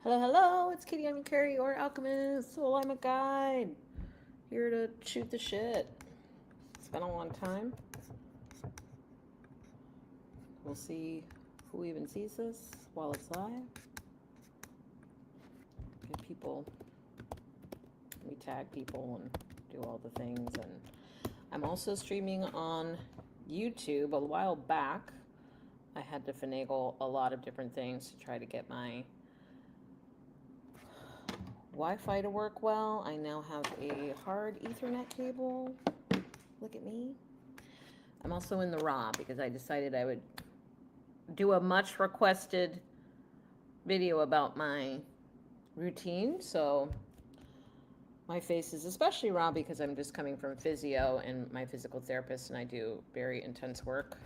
Hello, hello, it's Katie. I'm Carrie, your alchemist. Well, I'm a guide here to shoot the shit. It's been a long time. We'll see who even sees this while it's live. Get people, we tag people and do all the things. And I'm also streaming on YouTube. A while back, I had to finagle a lot of different things to try to get my Wi-Fi to work well. I now have a hard Ethernet cable. Look at me. I'm also in the raw because I decided I would do a much requested video about my routine. So my face is especially raw because I'm just coming from physio and my physical therapist, and I do very intense work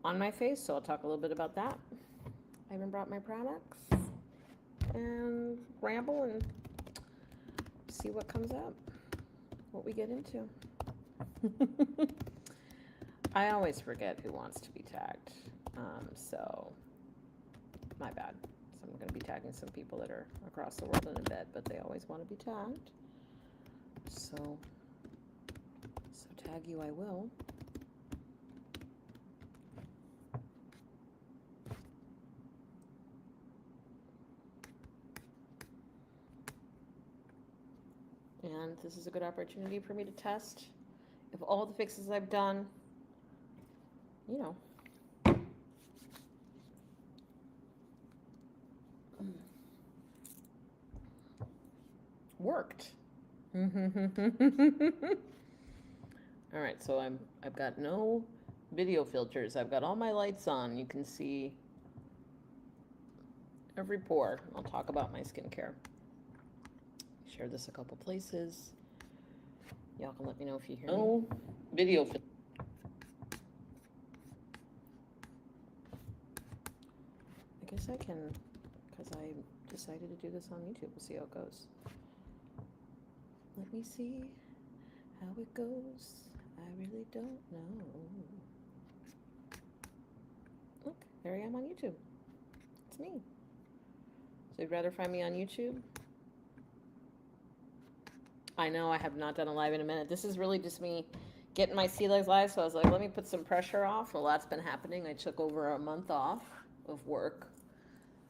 on my face. So I'll talk a little bit about that. I even brought my products and ramble and see what comes up, what we get into. I always forget who wants to be tagged, so my bad. So I'm going to be tagging some people that are across the world and in bed, but they always want to be tagged. So tag you I will. And this is a good opportunity for me to test if all the fixes I've done, you know, worked. All right, so I've got no video filters. I've got all my lights on. You can see every pore. I'll talk about my skincare. Share this a couple places. Y'all can let me know if you hear no video filters. I guess I can, because I decided to do this on YouTube. We'll see how it goes. Let me see how it goes. I really don't know. Look, there I am on YouTube. It's me. So you'd rather find me on YouTube? I know I have not done a live in a minute. This is really just me getting my sea legs live. So I was like, let me put some pressure off. Well, that's been happening. I took over a month off of work.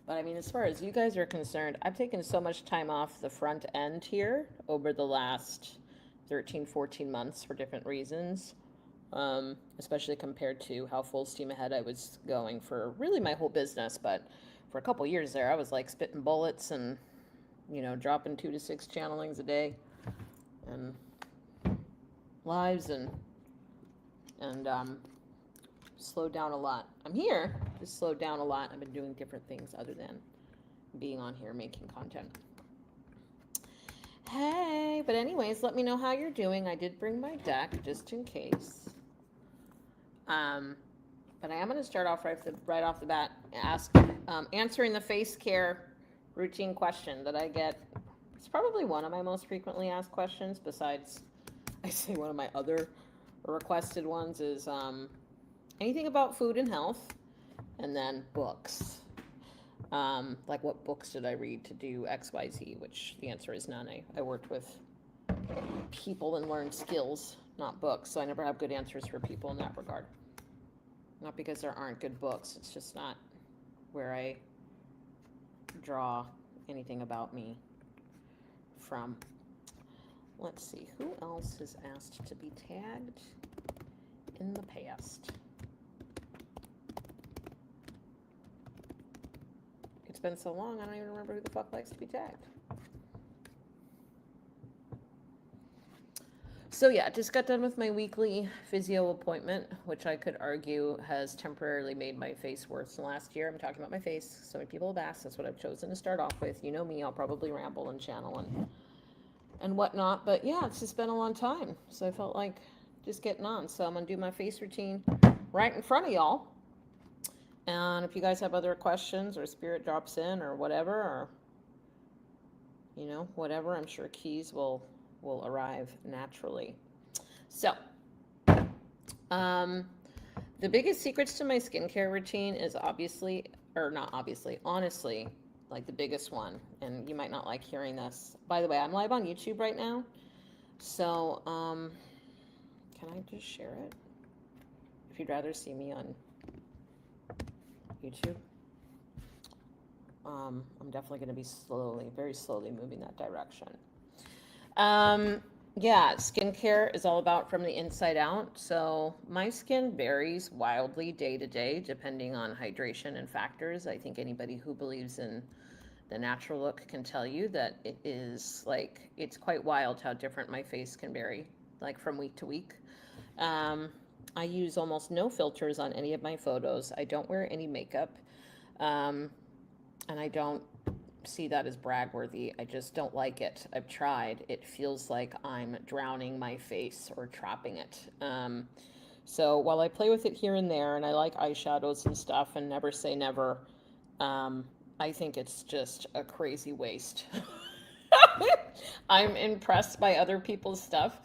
But I mean, as far as you guys are concerned, I've taken so much time off the front end here over the last 13, 14 months for different reasons, especially compared to how full steam ahead I was going for really my whole business. But for a couple years there, I was like spitting bullets and, you know, dropping 2 to 6 channelings a day and lives and slowed down a lot. I'm here, just slowed down a lot. I've been doing different things other than being on here making content. Hey, but anyways, let me know how you're doing. I did bring my deck just in case. But I am going to start off right off the bat, answering the face care routine question that I get. It's probably one of my most frequently asked questions, besides, I say one of my other requested ones is anything about food and health, and then books. Like what books did I read to do XYZ, which the answer is none. I worked with people and learned skills, not books, so I never have good answers for people in that regard. Not because there aren't good books, it's just not where I draw anything about me from. Let's see, who else has asked to be tagged in the past? It's been so long, I don't even remember who the fuck likes to be tagged. So yeah, just got done with my weekly physio appointment, which I could argue has temporarily made my face worse than last year. I'm talking about my face. So many people have asked. That's what I've chosen to start off with. You know me, I'll probably ramble and channel and whatnot. But yeah, it's just been a long time. So I felt like just getting on. So I'm going to do my face routine right in front of y'all. And if you guys have other questions or spirit drops in or whatever, or, you know, whatever, I'm sure keys will arrive naturally. So, the biggest secrets to my skincare routine is honestly, like the biggest one, and you might not like hearing this. By the way, I'm live on YouTube right now, so can I just share it? If you'd rather see me on YouTube, I'm definitely going to be very slowly moving that direction. Yeah, skincare is all about from the inside out. So my skin varies wildly day to day, depending on hydration and factors. I think anybody who believes in the natural look can tell you that it is like, it's quite wild how different my face can vary, like from week to week. I use almost no filters on any of my photos. I don't wear any makeup. And I don't see that as brag-worthy. I just don't like it. I've tried. It feels like I'm drowning my face or trapping it. So while I play with it here and there, and I like eyeshadows and stuff, and never say never, I think it's just a crazy waste. I'm impressed by other people's stuff.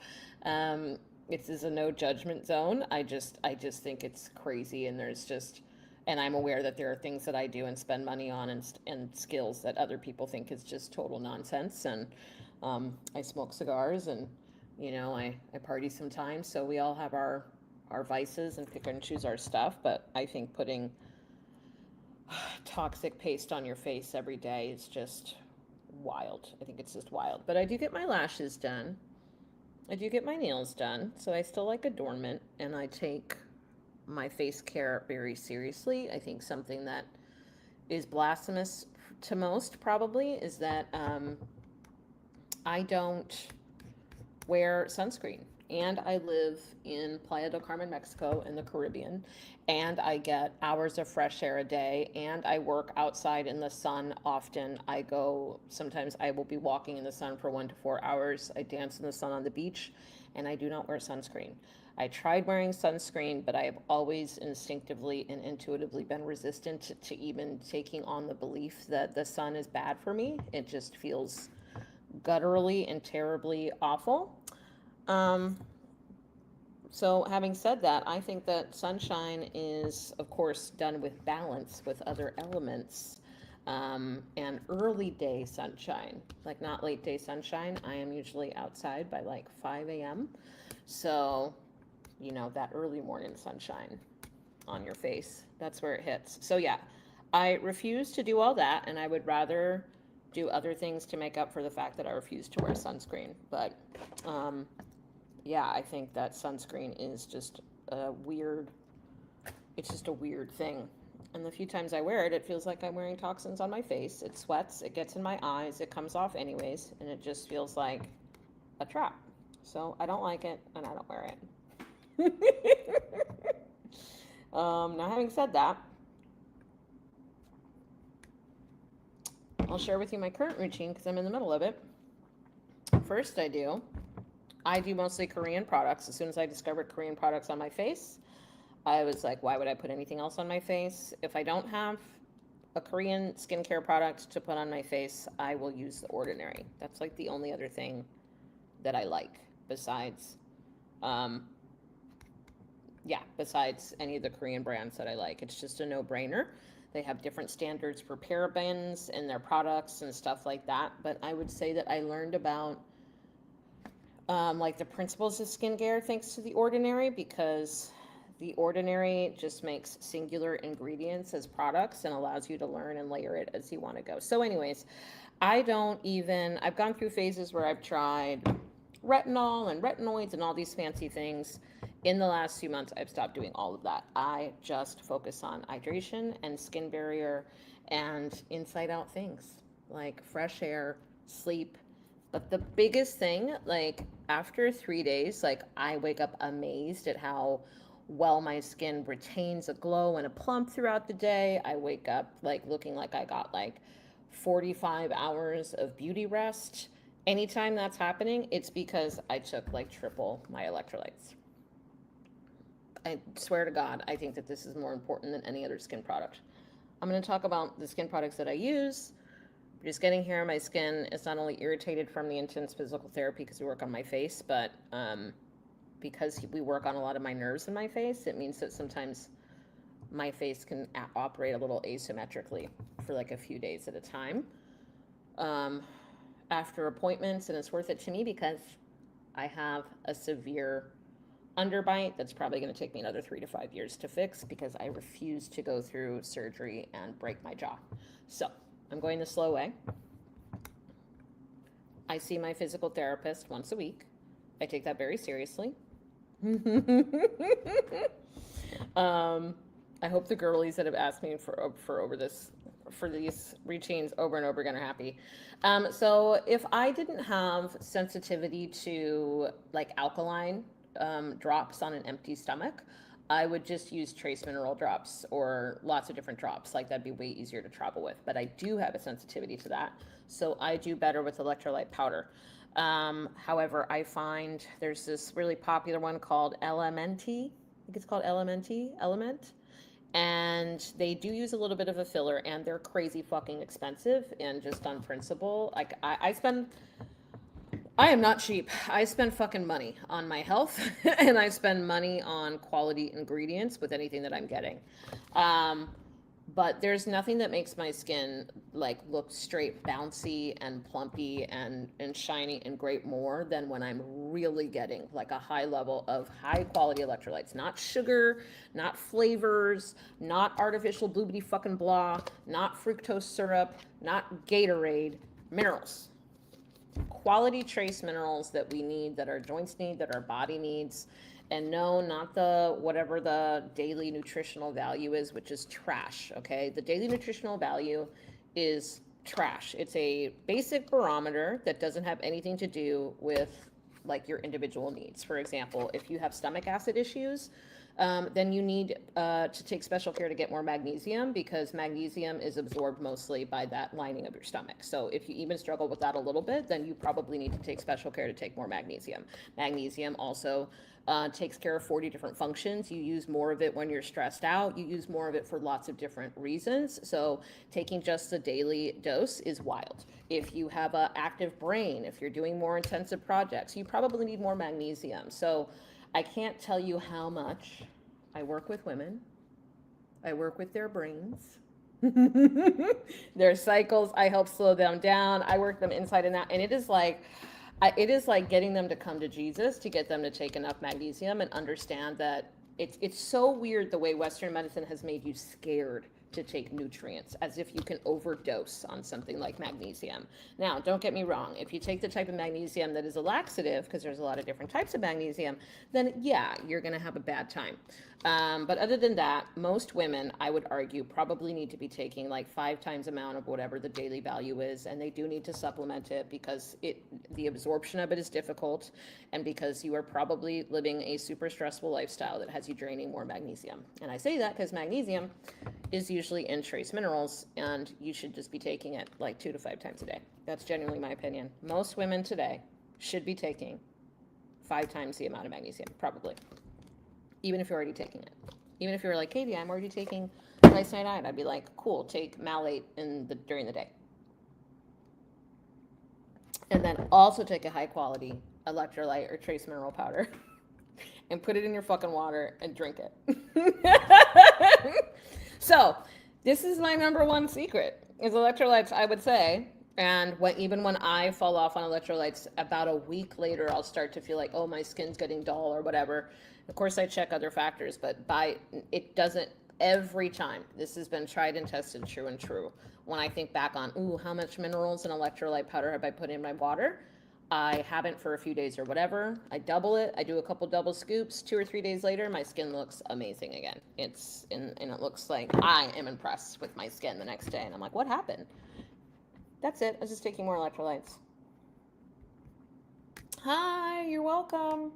It is a no judgment zone. I just think it's crazy, and there's just, and I'm aware that there are things that I do and spend money on and skills that other people think is just total nonsense. And I smoke cigars, and I party sometimes. So we all have our vices and pick and choose our stuff. But I think putting toxic paste on your face every day is just wild. I think it's just wild. But I do get my lashes done. I do get my nails done, so I still like adornment, and I take my face care very seriously. I think something that is blasphemous to most probably is that I don't wear sunscreen, and I live in Playa del Carmen, Mexico, in the Caribbean, and I get hours of fresh air a day, and I work outside in the sun often. Sometimes I will be walking in the sun for 1 to 4 hours. I dance in the sun on the beach, and I do not wear sunscreen. I tried wearing sunscreen, but I have always instinctively and intuitively been resistant to even taking on the belief that the sun is bad for me. It just feels gutturally and terribly awful. So having said that, I think that sunshine is, of course, done with balance with other elements. And early day sunshine, like not late day sunshine. I am usually outside by like 5 a.m. So, that early morning sunshine on your face, that's where it hits. So yeah, I refuse to do all that, and I would rather do other things to make up for the fact that I refuse to wear sunscreen. But, yeah, I think that sunscreen is just it's just a weird thing. And the few times I wear it, it feels like I'm wearing toxins on my face. It sweats, it gets in my eyes, it comes off anyways, and it just feels like a trap. So I don't like it, and I don't wear it. Now, having said that, I'll share with you my current routine because I'm in the middle of it. First, I do mostly Korean products. As soon as I discovered Korean products on my face, I was like, why would I put anything else on my face? If I don't have a Korean skincare product to put on my face, I will use The Ordinary. That's like the only other thing that I like besides any of the Korean brands that I like. It's just a no-brainer. They have different standards for parabens in their products and stuff like that. But I would say that I learned about like the principles of skincare thanks to The Ordinary, because The Ordinary just makes singular ingredients as products and allows you to learn and layer it as you want to go. So anyways, I've gone through phases where I've tried retinol and retinoids and all these fancy things. In the last few months, I've stopped doing all of that. I just focus on hydration and skin barrier and inside out things like fresh air, sleep. But the biggest thing, like after 3 days, like I wake up amazed at how well my skin retains a glow and a plump throughout the day. I wake up like looking like I got like 45 hours of beauty rest. Anytime that's happening, it's because I took like triple my electrolytes. I swear to God, I think that this is more important than any other skin product. I'm going to talk about the skin products that I use. Just getting here, my skin is not only irritated from the intense physical therapy because we work on my face, but because we work on a lot of my nerves in my face, it means that sometimes my face can operate a little asymmetrically for like a few days at a time after appointments, and it's worth it to me because I have a severe underbite that's probably going to take me another 3 to 5 years to fix because I refuse to go through surgery and break my jaw. So I'm going the slow way. I see my physical therapist once a week. I take that very seriously. I hope the girlies that have asked me for these routines over and over again are happy. So if I didn't have sensitivity to like alkaline drops on an empty stomach, I would just use trace mineral drops or lots of different drops. Like that'd be way easier to travel with. But I do have a sensitivity to that, so I do better with electrolyte powder. However, I find there's this really popular one called Elementi. I think it's called Element. And they do use a little bit of a filler, and they're crazy fucking expensive and just on principle. Like I am not cheap. I spend fucking money on my health and I spend money on quality ingredients with anything that I'm getting. But there's nothing that makes my skin like look straight bouncy and plumpy and shiny and great more than when I'm really getting like a high level of high quality electrolytes. Not sugar, not flavors, not artificial bloobity fucking blah, not fructose syrup, not Gatorade, minerals. Quality trace minerals that we need, that our joints need, that our body needs. And no, not the whatever the daily nutritional value is, which is trash, okay? The daily nutritional value is trash. It's a basic barometer that doesn't have anything to do with like your individual needs. For example, if you have stomach acid issues, then you need to take special care to get more magnesium, because magnesium is absorbed mostly by that lining of your stomach. So if you even struggle with that a little bit, then you probably need to take special care to take more magnesium. Magnesium also takes care of 40 different functions. You use more of it when you're stressed out. You use more of it for lots of different reasons. So taking just the daily dose is wild. If you have an active brain, if you're doing more intensive projects, you probably need more magnesium. So I can't tell you how much I work with women. I work with their brains. Their cycles, I help slow them down. I work them inside and out. And it is like getting them to come to Jesus, to get them to take enough magnesium and understand that it's so weird the way Western medicine has made you scared to take nutrients, as if you can overdose on something like magnesium. Now, don't get me wrong. If you take the type of magnesium that is a laxative, because there's a lot of different types of magnesium, then yeah, you're going to have a bad time. But other than that, most women, I would argue, probably need to be taking like 5 times amount of whatever the daily value is, and they do need to supplement it because the absorption of it is difficult, and because you are probably living a super stressful lifestyle that has you draining more magnesium. And I say that because magnesium is usually in trace minerals, and you should just be taking it like 2 to 5 times a day. That's genuinely my opinion. Most women today should be taking 5 times the amount of magnesium, probably. Even if you're already taking it. Even if you're like, Katie, I'm already taking glycinide, I'd be like, cool, take malate during the day. And then also take a high quality electrolyte or trace mineral powder and put it in your fucking water and drink it. So this is my number one secret, is electrolytes, I would say. And even when I fall off on electrolytes, about a week later, I'll start to feel like, oh, my skin's getting dull or whatever. Of course, I check other factors, but it doesn't every time. This has been tried and tested, true and true. When I think back on, ooh, how much minerals and electrolyte powder have I put in my water? I haven't for a few days or whatever. I double it. I do a couple double scoops. 2 or 3 days later, my skin looks amazing again. And it looks like I am impressed with my skin the next day. And I'm like, what happened? That's it. I was just taking more electrolytes. Hi, you're welcome.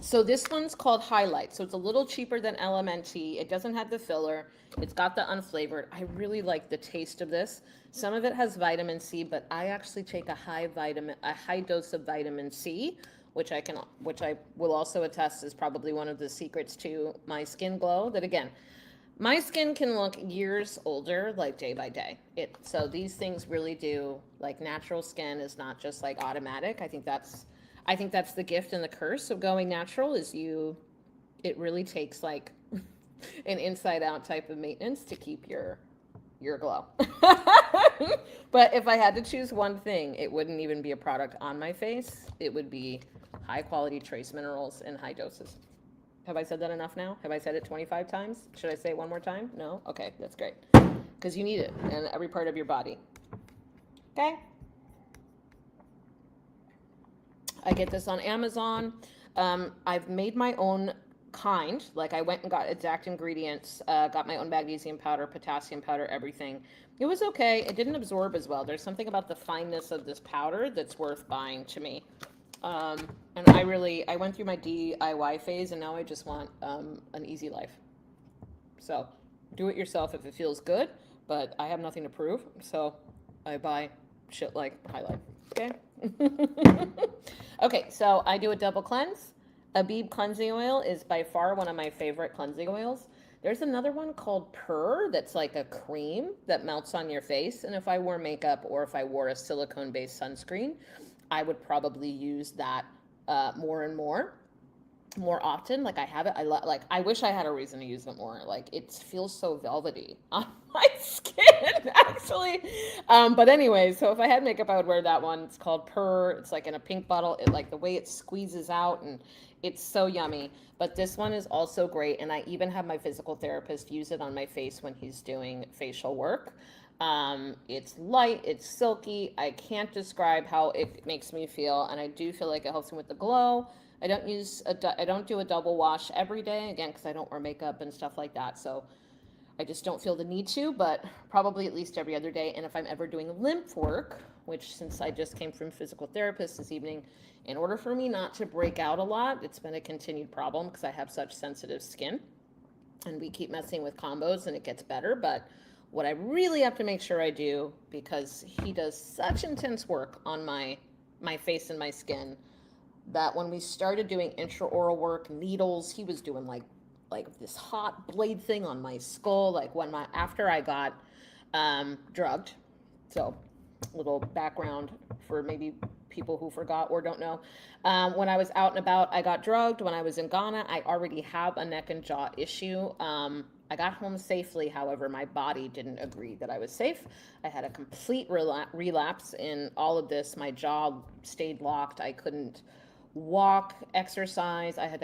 So this one's called Highlight. So it's a little cheaper than Elementi. It doesn't have the filler. It's got the unflavored. I really like the taste of this. Some of it has vitamin C, but I actually take a high dose of vitamin C, which I will also attest is probably one of the secrets to my skin glow. That again, my skin can look years older, like day by day. So these things really do, like natural skin is not just like automatic. I think that's the gift and the curse of going natural, is it really takes like an inside out type of maintenance to keep your glow. But if I had to choose one thing, it wouldn't even be a product on my face. It would be high quality trace minerals in high doses. Have I said that enough now? Have I said it 25 times? Should I say it one more time? No? Okay, that's great. Because you need it in every part of your body. Okay? I get this on Amazon. I've made my own kind. Like I went and got exact ingredients, got my own magnesium powder, potassium powder, everything. It was okay. It didn't absorb as well. There's something about the fineness of this powder that's worth buying to me. And I went through my DIY phase and now I just want an easy life. So do it yourself if it feels good, but I have nothing to prove. So I buy shit like Highlight. Okay. Okay, so I do a double cleanse. Abib cleansing oil is by far one of my favorite cleansing oils. There's another one called Purr that's like a cream that melts on your face. And if I wore makeup or if I wore a silicone-based sunscreen, I would probably use that more and more often. Like I have it. I wish I had a reason to use it more. Like it feels so velvety on my skin, actually. But anyway, so if I had makeup, I would wear that one. It's called Purr. It's like in a pink bottle. It like the way it squeezes out and it's so yummy. But this one is also great. And I even have my physical therapist use it on my face when he's doing facial work. It's light, it's silky. I can't describe how it makes me feel. And I do feel like it helps me with the glow. I don't do a double wash every day, again, because I don't wear makeup and stuff like that. So I just don't feel the need to, but probably at least every other day. And if I'm ever doing lymph work, which since I just came from physical therapist this evening, in order for me not to break out a lot, it's been a continued problem because I have such sensitive skin. And we keep messing with combos and it gets better. But what I really have to make sure I do, because he does such intense work on my face and my skin, that when we started doing intraoral work, needles, he was doing like this hot blade thing on my skull, like after I got drugged. So little background for maybe people who forgot or don't know. When I was out and about, I got drugged. When I was in Ghana, I already have a neck and jaw issue. I got home safely. However, my body didn't agree that I was safe. I had a complete relapse in all of this. My jaw stayed locked. I couldn't walk, exercise. I had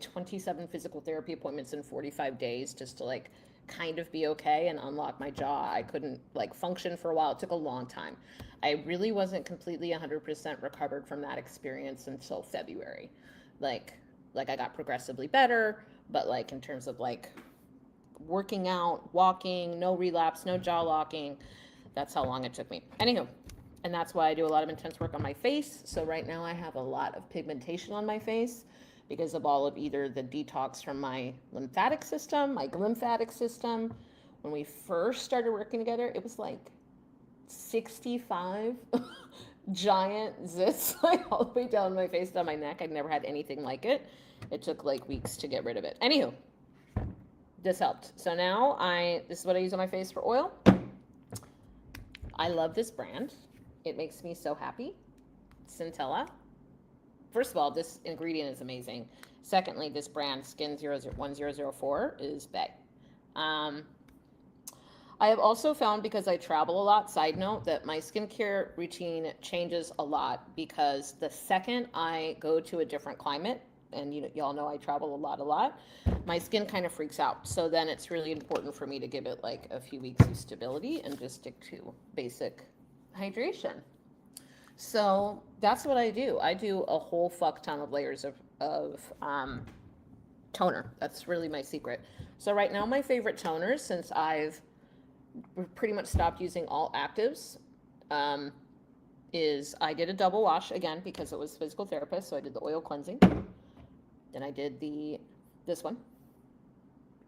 27 physical therapy appointments in 45 days just to like kind of be okay and unlock my jaw. I couldn't like function for a while. It took a long time. I really wasn't completely 100% recovered from that experience until February. Like I got progressively better, but like in terms of like working out, walking, no relapse, no jaw locking, that's how long it took me. Anywho, and that's why I do a lot of intense work on my face. So right now I have a lot of pigmentation on my face because of all of either the detox from my lymphatic system, my glymphatic system. When we first started working together, it was like 65 giant zits like all the way down my face, down my neck. I'd never had anything like it. It took like weeks to get rid of it. Anywho, this helped. So now this is what I use on my face for oil. I love this brand. It makes me so happy. Centella. First of all, this ingredient is amazing. Secondly, this brand, Skin 1004, is bae. I have also found, because I travel a lot, side note, that my skincare routine changes a lot because the second I go to a different climate, and y'all know I travel a lot, my skin kind of freaks out. So then it's really important for me to give it like a few weeks of stability and just stick to basic hydration. So that's what I do. I do a whole fuck ton of layers of toner. That's really my secret. So right now my favorite toners, since I've pretty much stopped using all actives, is I did a double wash again because it was physical therapist. So I did the oil cleansing. Then I did this one,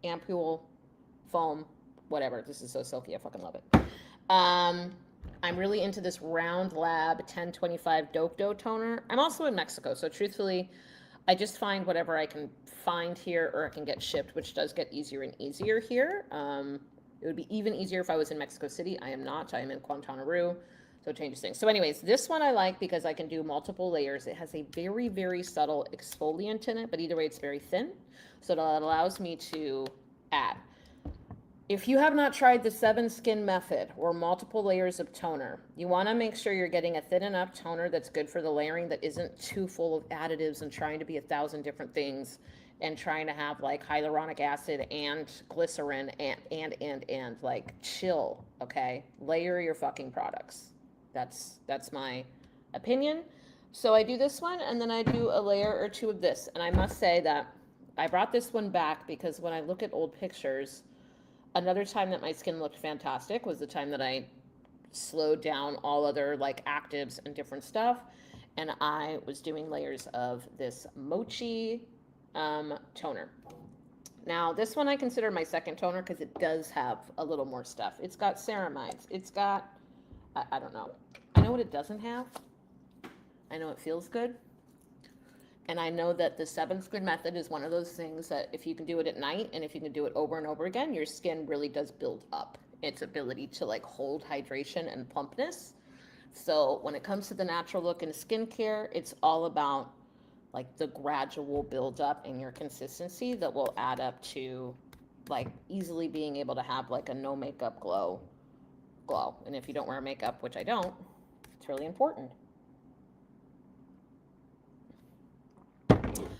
ampule foam, whatever. This is so silky. I fucking love it. I'm really into this Round Lab 1025 Dope Dough toner. I'm also in Mexico, so truthfully, I just find whatever I can find here or I can get shipped, which does get easier and easier here. It would be even easier if I was in Mexico City. I am not. I am in Quintana Roo. So it changes things. So anyways, this one I like because I can do multiple layers. It has a very, very subtle exfoliant in it, but either way it's very thin. So that allows me to add. If you have not tried the 7 Skin Method or multiple layers of toner, you want to make sure you're getting a thin enough toner that's good for the layering, that isn't too full of additives and trying to be 1,000 different things and trying to have like hyaluronic acid and glycerin and like chill, okay? Layer your fucking products. That's my opinion. So I do this one and then I do a layer or two of this. And I must say that I brought this one back because when I look at old pictures, another time that my skin looked fantastic was the time that I slowed down all other like actives and different stuff. And I was doing layers of this Mochi toner. Now, this one I consider my second toner because it does have a little more stuff. It's got ceramides. It's got, I don't know. I know what it doesn't have. I know it feels good. And I know that the 7 Skin Method is one of those things that if you can do it at night and if you can do it over and over again, your skin really does build up its ability to like hold hydration and plumpness. So when it comes to the natural look in skincare, it's all about like the gradual build up in your consistency that will add up to like easily being able to have like a no makeup glow. And if you don't wear makeup, which I don't, it's really important.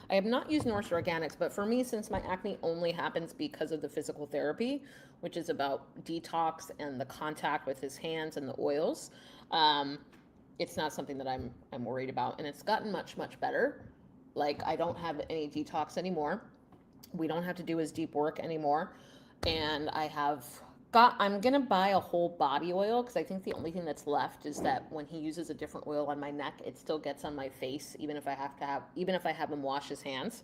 I have not used Norse Organics, but for me, since my acne only happens because of the physical therapy, which is about detox and the contact with his hands and the oils, it's not something that I'm worried about. And it's gotten much, much better. Like, I don't have any detox anymore. We don't have to do as deep work anymore. And I'm going to buy a whole body oil because I think the only thing that's left is that when he uses a different oil on my neck, it still gets on my face, even if I have him wash his hands.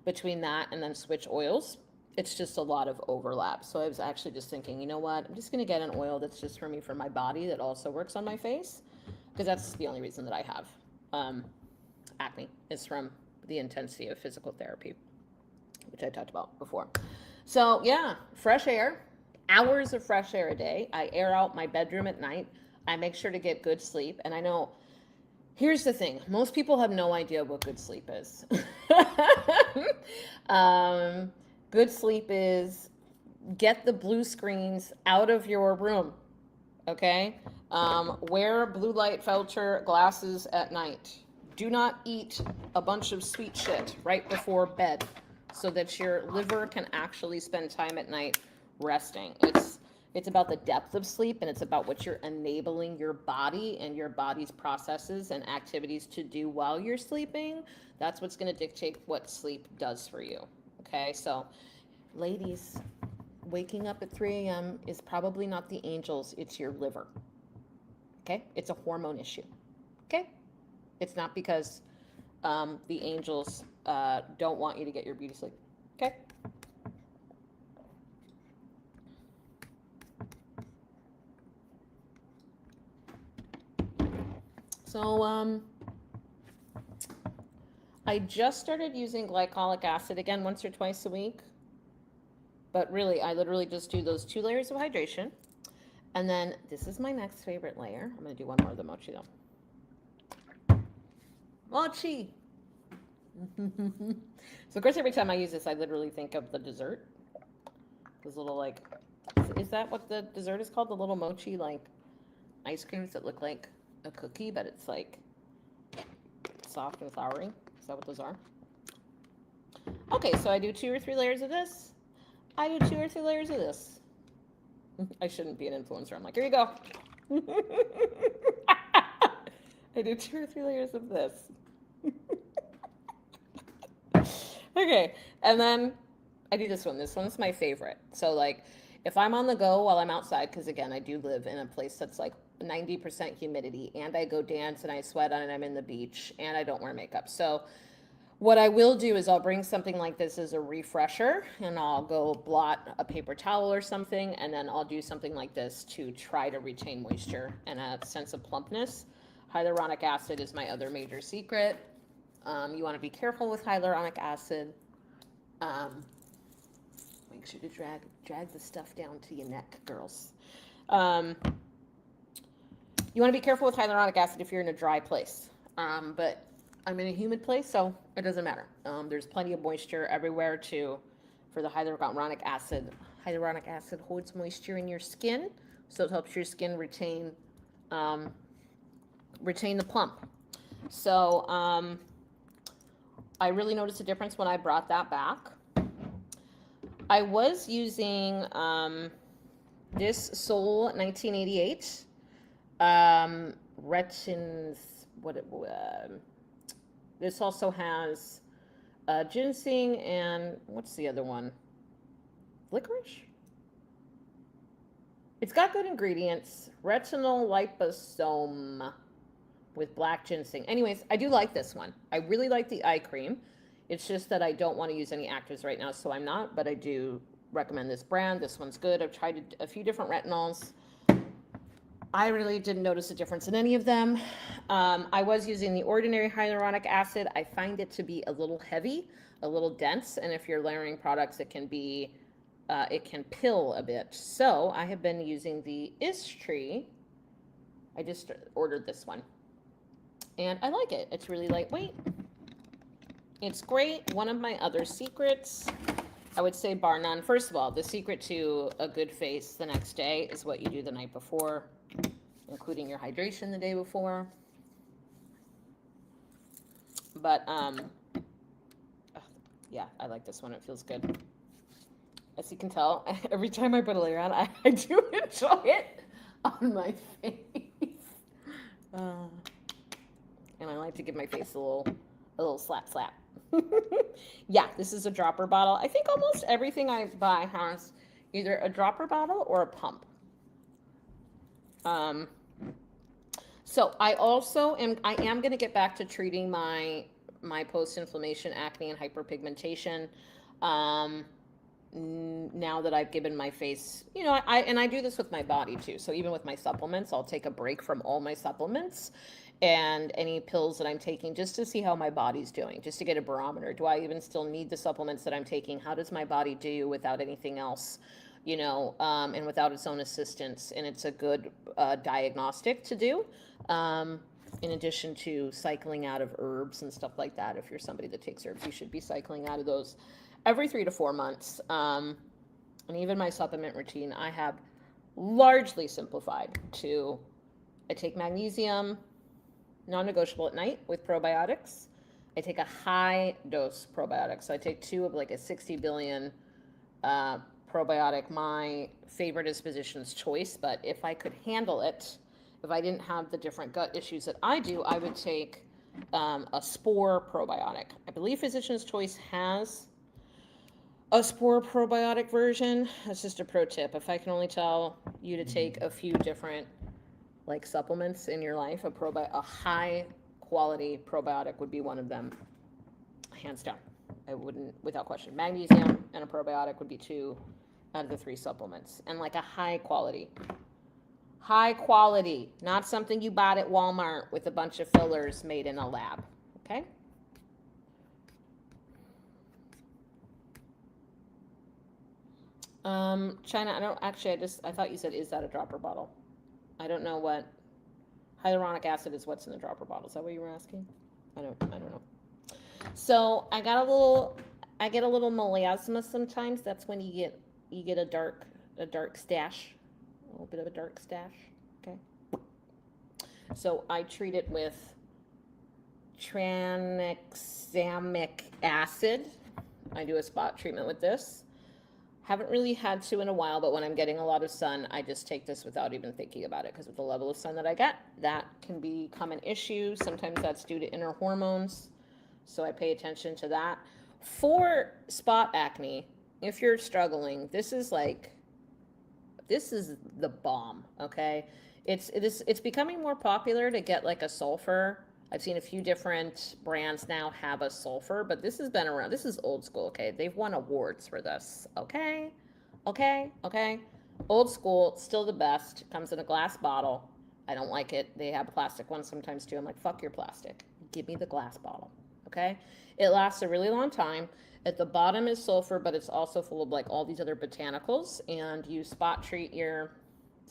Between that and then switch oils, it's just a lot of overlap. So I was actually just thinking, you know what? I'm just going to get an oil that's just for me, for my body, that also works on my face, because that's the only reason that I have acne, is from the intensity of physical therapy, which I talked about before. So yeah, fresh air. Hours of fresh air a day. I air out my bedroom at night. I make sure to get good sleep. And I know, here's the thing, most people have no idea what good sleep is. Good sleep is get the blue screens out of your room, okay? Wear blue light filter glasses at night. Do not eat a bunch of sweet shit right before bed so that your liver can actually spend time at night resting. It's about the depth of sleep, and it's about what you're enabling your body and your body's processes and activities to do while you're sleeping. That's what's going to dictate what sleep does for you. Okay, so ladies, waking up at 3 a.m. is probably not the angels, it's your liver. Okay, it's a hormone issue. Okay, it's not because the angels don't want you to get your beauty sleep. Okay. So, I just started using glycolic acid again once or twice a week. But really, I literally just do those 2 layers of hydration. And then this is my next favorite layer. I'm going to do one more of the mochi though. Mochi! So of course, every time I use this, I literally think of the dessert. Those little like, is that what the dessert is called? The little mochi like ice creams that look like a cookie, but it's like soft and floury. Is that what those are? Okay, so I do 2 or 3 layers of this. I do 2 or 3 layers of this. I shouldn't be an influencer. I'm like, here you go. I do 2 or 3 layers of this. Okay, and then I do this one. This one's my favorite. So like, if I'm on the go while I'm outside, because again, I do live in a place that's like 90% humidity, and I go dance and I sweat on it, I'm in the beach, and I don't wear makeup. So what I will do is I'll bring something like this as a refresher, and I'll go blot a paper towel or something, and then I'll do something like this to try to retain moisture and a sense of plumpness. Hyaluronic acid is my other major secret. You want to be careful with hyaluronic acid. Make sure to drag the stuff down to your neck, girls. You want to be careful with hyaluronic acid if you're in a dry place. But I'm in a humid place, so it doesn't matter. There's plenty of moisture everywhere for the hyaluronic acid. Hyaluronic acid holds moisture in your skin, so it helps your skin retain the plump. So I really noticed a difference when I brought that back. I was using this Sol 1988 retins. This also has ginseng and what's the other one? Licorice. It's got good ingredients. Retinol liposome with black ginseng. Anyways, I do like this one. I really like the eye cream. It's just that I don't want to use any actives right now, so I'm not, but I do recommend this brand. This one's good. I've tried a few different retinols. I really didn't notice a difference in any of them. I was using the ordinary hyaluronic acid. I find it to be a little heavy, a little dense, and if you're layering products, it can pill a bit. So I have been using the Istree. I just ordered this one, and I like it. It's really lightweight. It's great. One of my other secrets, I would say bar none. First of all, the secret to a good face the next day is what you do the night before, including your hydration the day before. But, yeah, I like this one. It feels good. As you can tell, every time I put a layer on, I do enjoy it on my face. And I like to give my face a little slap slap. Yeah, this is a dropper bottle. I think almost everything I buy has either a dropper bottle or a pump. So I am going to get back to treating my post-inflammation acne and hyperpigmentation. Now that I've given my face, I do this with my body too. So even with my supplements, I'll take a break from all my supplements and any pills that I'm taking just to see how my body's doing, just to get a barometer. Do I even still need the supplements that I'm taking? How does my body do without anything else, and without its own assistance? And it's a good diagnostic to do, in addition to cycling out of herbs and stuff like that. If you're somebody that takes herbs, you should be cycling out of those every 3 to 4 months. And even my supplement routine, I have largely simplified to, I take magnesium, non-negotiable at night with probiotics. I take a high dose probiotic. So I take 2 of like a 60 billion probiotic. My favorite is Physician's Choice, but if I could handle it, if I didn't have the different gut issues that I do, I would take a spore probiotic. I believe Physician's Choice has a spore probiotic version. That's just a pro tip. If I can only tell you to take a few different like supplements in your life, a high quality probiotic would be one of them, hands down. I wouldn't, without question. Magnesium and a probiotic would be 2 out of the 3 supplements, and like a high quality, not something you bought at Walmart with a bunch of fillers made in a lab. Okay. China, I thought you said, is that a dropper bottle? I don't know what hyaluronic acid is. What's in the dropper bottle? Is that what you were asking? I don't know. So I get a little melasma sometimes. That's when you get a dark stash, a little bit of a dark stash. Okay. So I treat it with tranexamic acid. I do a spot treatment with this. Haven't really had to in a while, but when I'm getting a lot of sun, I just take this without even thinking about it, because with the level of sun that I get, that can become an issue. Sometimes that's due to inner hormones, so I pay attention to that. For spot acne, if you're struggling, this is the bomb, okay? It's becoming more popular to get like a sulfur. I've seen a few different brands now have a sulfur, but this has been around. This is old school, okay? They've won awards for this, okay? Old school, still the best. Comes in a glass bottle. I don't like it. They have plastic ones sometimes too. I'm like, fuck your plastic. Give me the glass bottle, okay? It lasts a really long time. At the bottom is sulfur, but it's also full of like all these other botanicals, and you spot treat your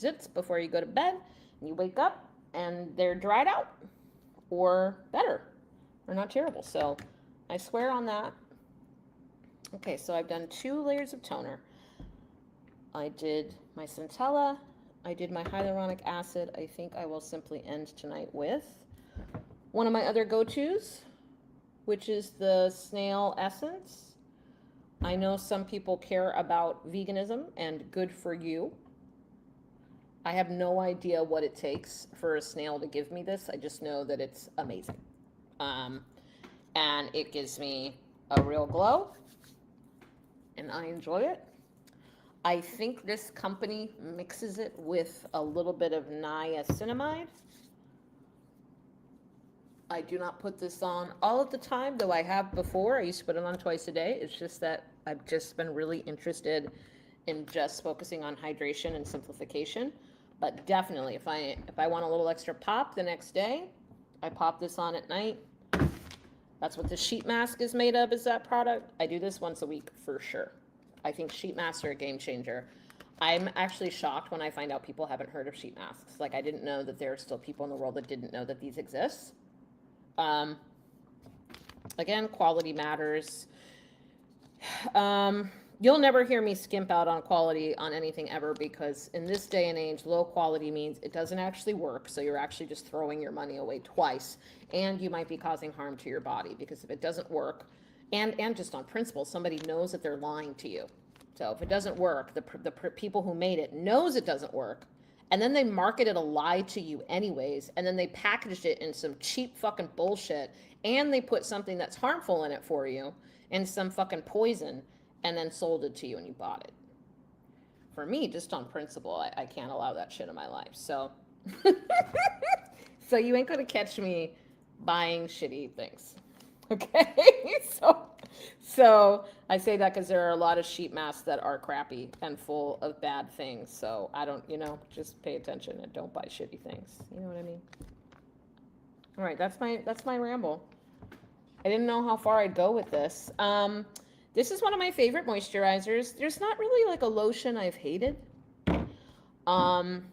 zits before you go to bed, and you wake up, and they're dried out or better. They're not terrible. So I swear on that. Okay, so I've done 2 layers of toner. I did my centella. I did my hyaluronic acid. I think I will simply end tonight with one of my other go-tos, which is the snail essence. I know some people care about veganism and good for you. I have no idea what it takes for a snail to give me this. I just know that it's amazing. And it gives me a real glow, and I enjoy it. I think this company mixes it with a little bit of niacinamide. I do not put this on all of the time, though I have before. I used to put it on twice a day. It's just that I've just been really interested in just focusing on hydration and simplification. But definitely, if I want a little extra pop the next day, I pop this on at night. That's what the sheet mask is made of, is that product. I do this once a week for sure. I think sheet masks are a game changer. I'm actually shocked when I find out people haven't heard of sheet masks. Like, I didn't know that there are still people in the world that didn't know that these exist. Again, quality matters. You'll never hear me skimp out on quality on anything ever, because in this day and age, low quality means it doesn't actually work. So you're actually just throwing your money away twice, and you might be causing harm to your body, because if it doesn't work, and just on principle, somebody knows that they're lying to you. So if it doesn't work, the people who made it knows it doesn't work, and then they marketed a lie to you anyways, and then they packaged it in some cheap fucking bullshit, and they put something that's harmful in it for you, and some fucking poison, and then sold it to you and you bought it. For me, just on principle, I can't allow that shit in my life. So, so you ain't gonna catch me buying shitty things. Okay, so I say that because there are a lot of sheet masks that are crappy and full of bad things. So I don't, just pay attention and don't buy shitty things. You know what I mean? All right, that's my ramble. I didn't know how far I'd go with this. This is one of my favorite moisturizers. There's not really like a lotion I've hated. But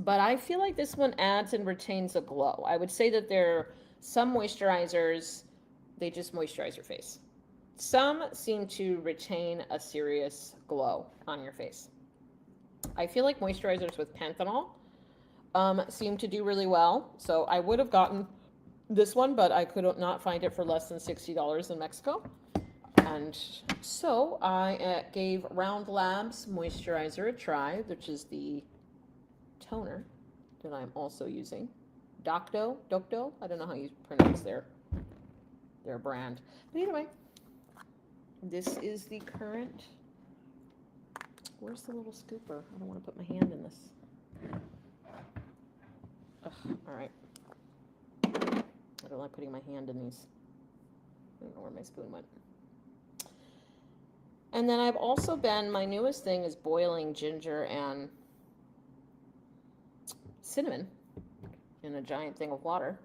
I feel like this one adds and retains a glow. I would say that there are some moisturizers, they just moisturize your face. Some seem to retain a serious glow on your face. I feel like moisturizers with panthenol seem to do really well. So I would have gotten this one, but I could not find it for less than $60 in Mexico. And so I gave Round Labs moisturizer a try, which is the toner that I'm also using. Docto, I don't know how you pronounce their brand. But either way, this is the current. Where's the little scooper? I don't want to put my hand in this. Ugh, all right. I don't like putting my hand in these. I don't know where my spoon went. And then I've also my newest thing is boiling ginger and cinnamon in a giant thing of water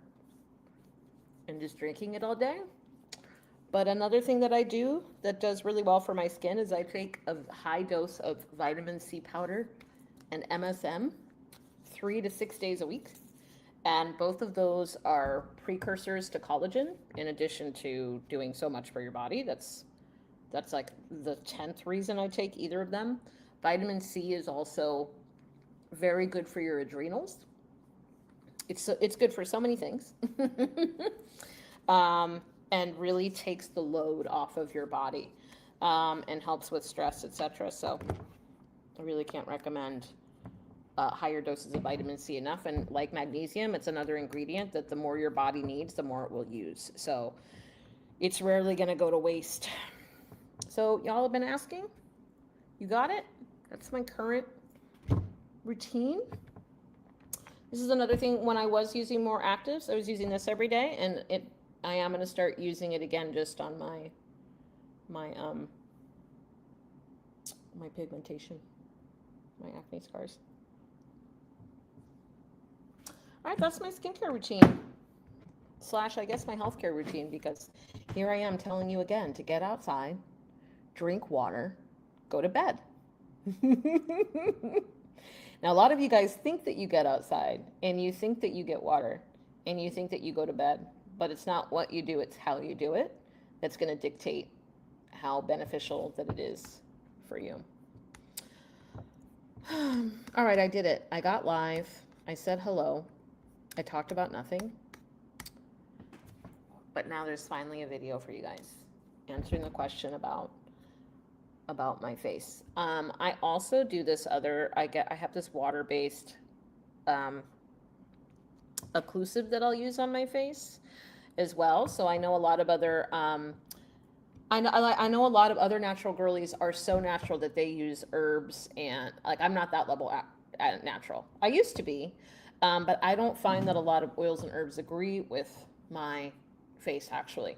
and just drinking it all day. But another thing that I do that does really well for my skin is I take a high dose of vitamin C powder and MSM 3 to 6 days a week. And both of those are precursors to collagen, in addition to doing so much for your body. That's like the 10th reason I take either of them. Vitamin C is also very good for your adrenals. It's good for so many things. And really takes the load off of your body, and helps with stress, etc. So I really can't recommend higher doses of vitamin C enough. And like magnesium, it's another ingredient that the more your body needs, the more it will use. So it's rarely going to go to waste. So y'all have been asking? You got it? That's my current routine. This is another thing. When I was using more actives, I was using this every day, and I am going to start using it again just on my pigmentation, my acne scars. All right, that's my skincare routine / I guess my healthcare routine, because here I am telling you again to get outside, drink water, go to bed. Now, a lot of you guys think that you get outside and you think that you get water and you think that you go to bed, but it's not what you do, it's how you do it that's going to dictate how beneficial that it is for you. All right, I did it. I got live. I said hello. I talked about nothing. But now there's finally a video for you guys answering the question about my face. I also do this other, I have this water-based occlusive that I'll use on my face as well. So I know a lot of other I know a lot of other natural girlies are so natural that they use herbs, and like I'm not that level at natural. I used to be, but I don't find that a lot of oils and herbs agree with my face actually.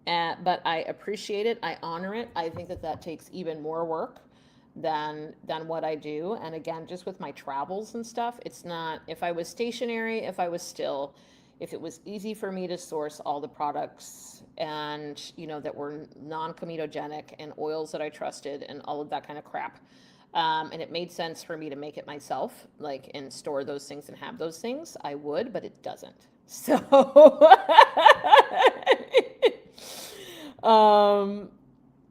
But I appreciate it. I honor it. I think that takes even more work than what I do. And again, just with my travels and stuff, it's not, if I was stationary, if I was still, if it was easy for me to source all the products and, you know, that were non-comedogenic and oils that I trusted and all of that kind of crap. And it made sense for me to make it myself, like, and store those things and have those things, I would, but it doesn't. So,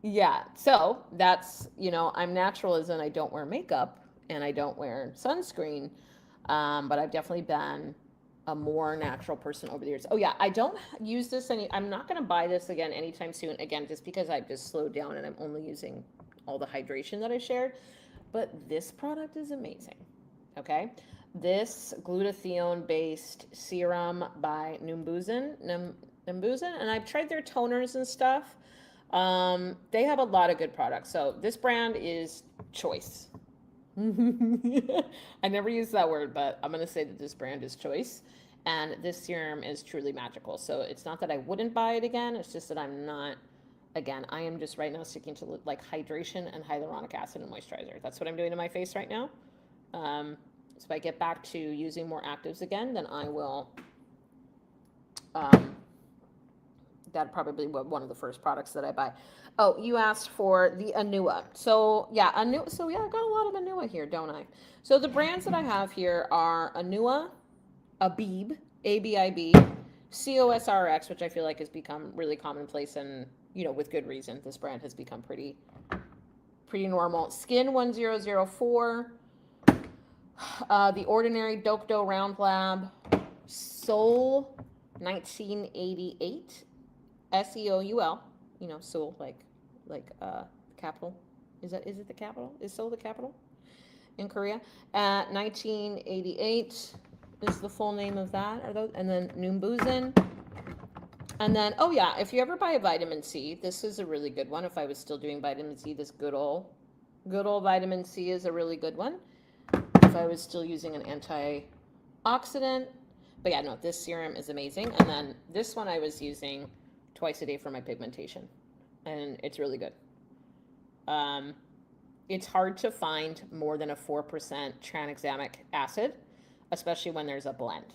yeah, so that's, you know, I'm natural as in I don't wear makeup and I don't wear sunscreen, but I've definitely been a more natural person over the years. Oh yeah, I don't use this I'm not going to buy this again anytime soon, again, just because I've just slowed down and I'm only using all the hydration that I shared. But this product is amazing, okay? This glutathione-based serum by Numbuzin, and I've tried their toners and stuff. They have a lot of good products. So this brand is choice. I never use that word, but I'm going to say that this brand is choice. And this serum is truly magical. So it's not that I wouldn't buy it again. It's just that I'm not, again, I am just right now sticking to like hydration and hyaluronic acid and moisturizer. That's what I'm doing to my face right now. So if I get back to using more actives again, then I will, that'd probably be one of the first products that I buy. Oh, you asked for the Anua. So yeah, I got a lot of Anua here, don't I? So the brands that I have here are Anua, Abib, A-B-I-B, COSRX, which I feel like has become really commonplace and, you know, with good reason. This brand has become pretty normal. Skin 1004, The Ordinary, Dokdo Round Lab, Soul 1988, SEOUL, you know, Seoul, like capital. Is it the capital? Is Seoul the capital in Korea? 1988 is the full name of that. And then Numbuzin. And then, oh yeah, if you ever buy a vitamin C, this is a really good one. If I was still doing vitamin C, this good old vitamin C is a really good one. If I was still using an antioxidant. But yeah, no, this serum is amazing. And then this one I was using twice a day for my pigmentation, and it's really good. It's hard to find more than a 4% tranexamic acid, especially when there's a blend.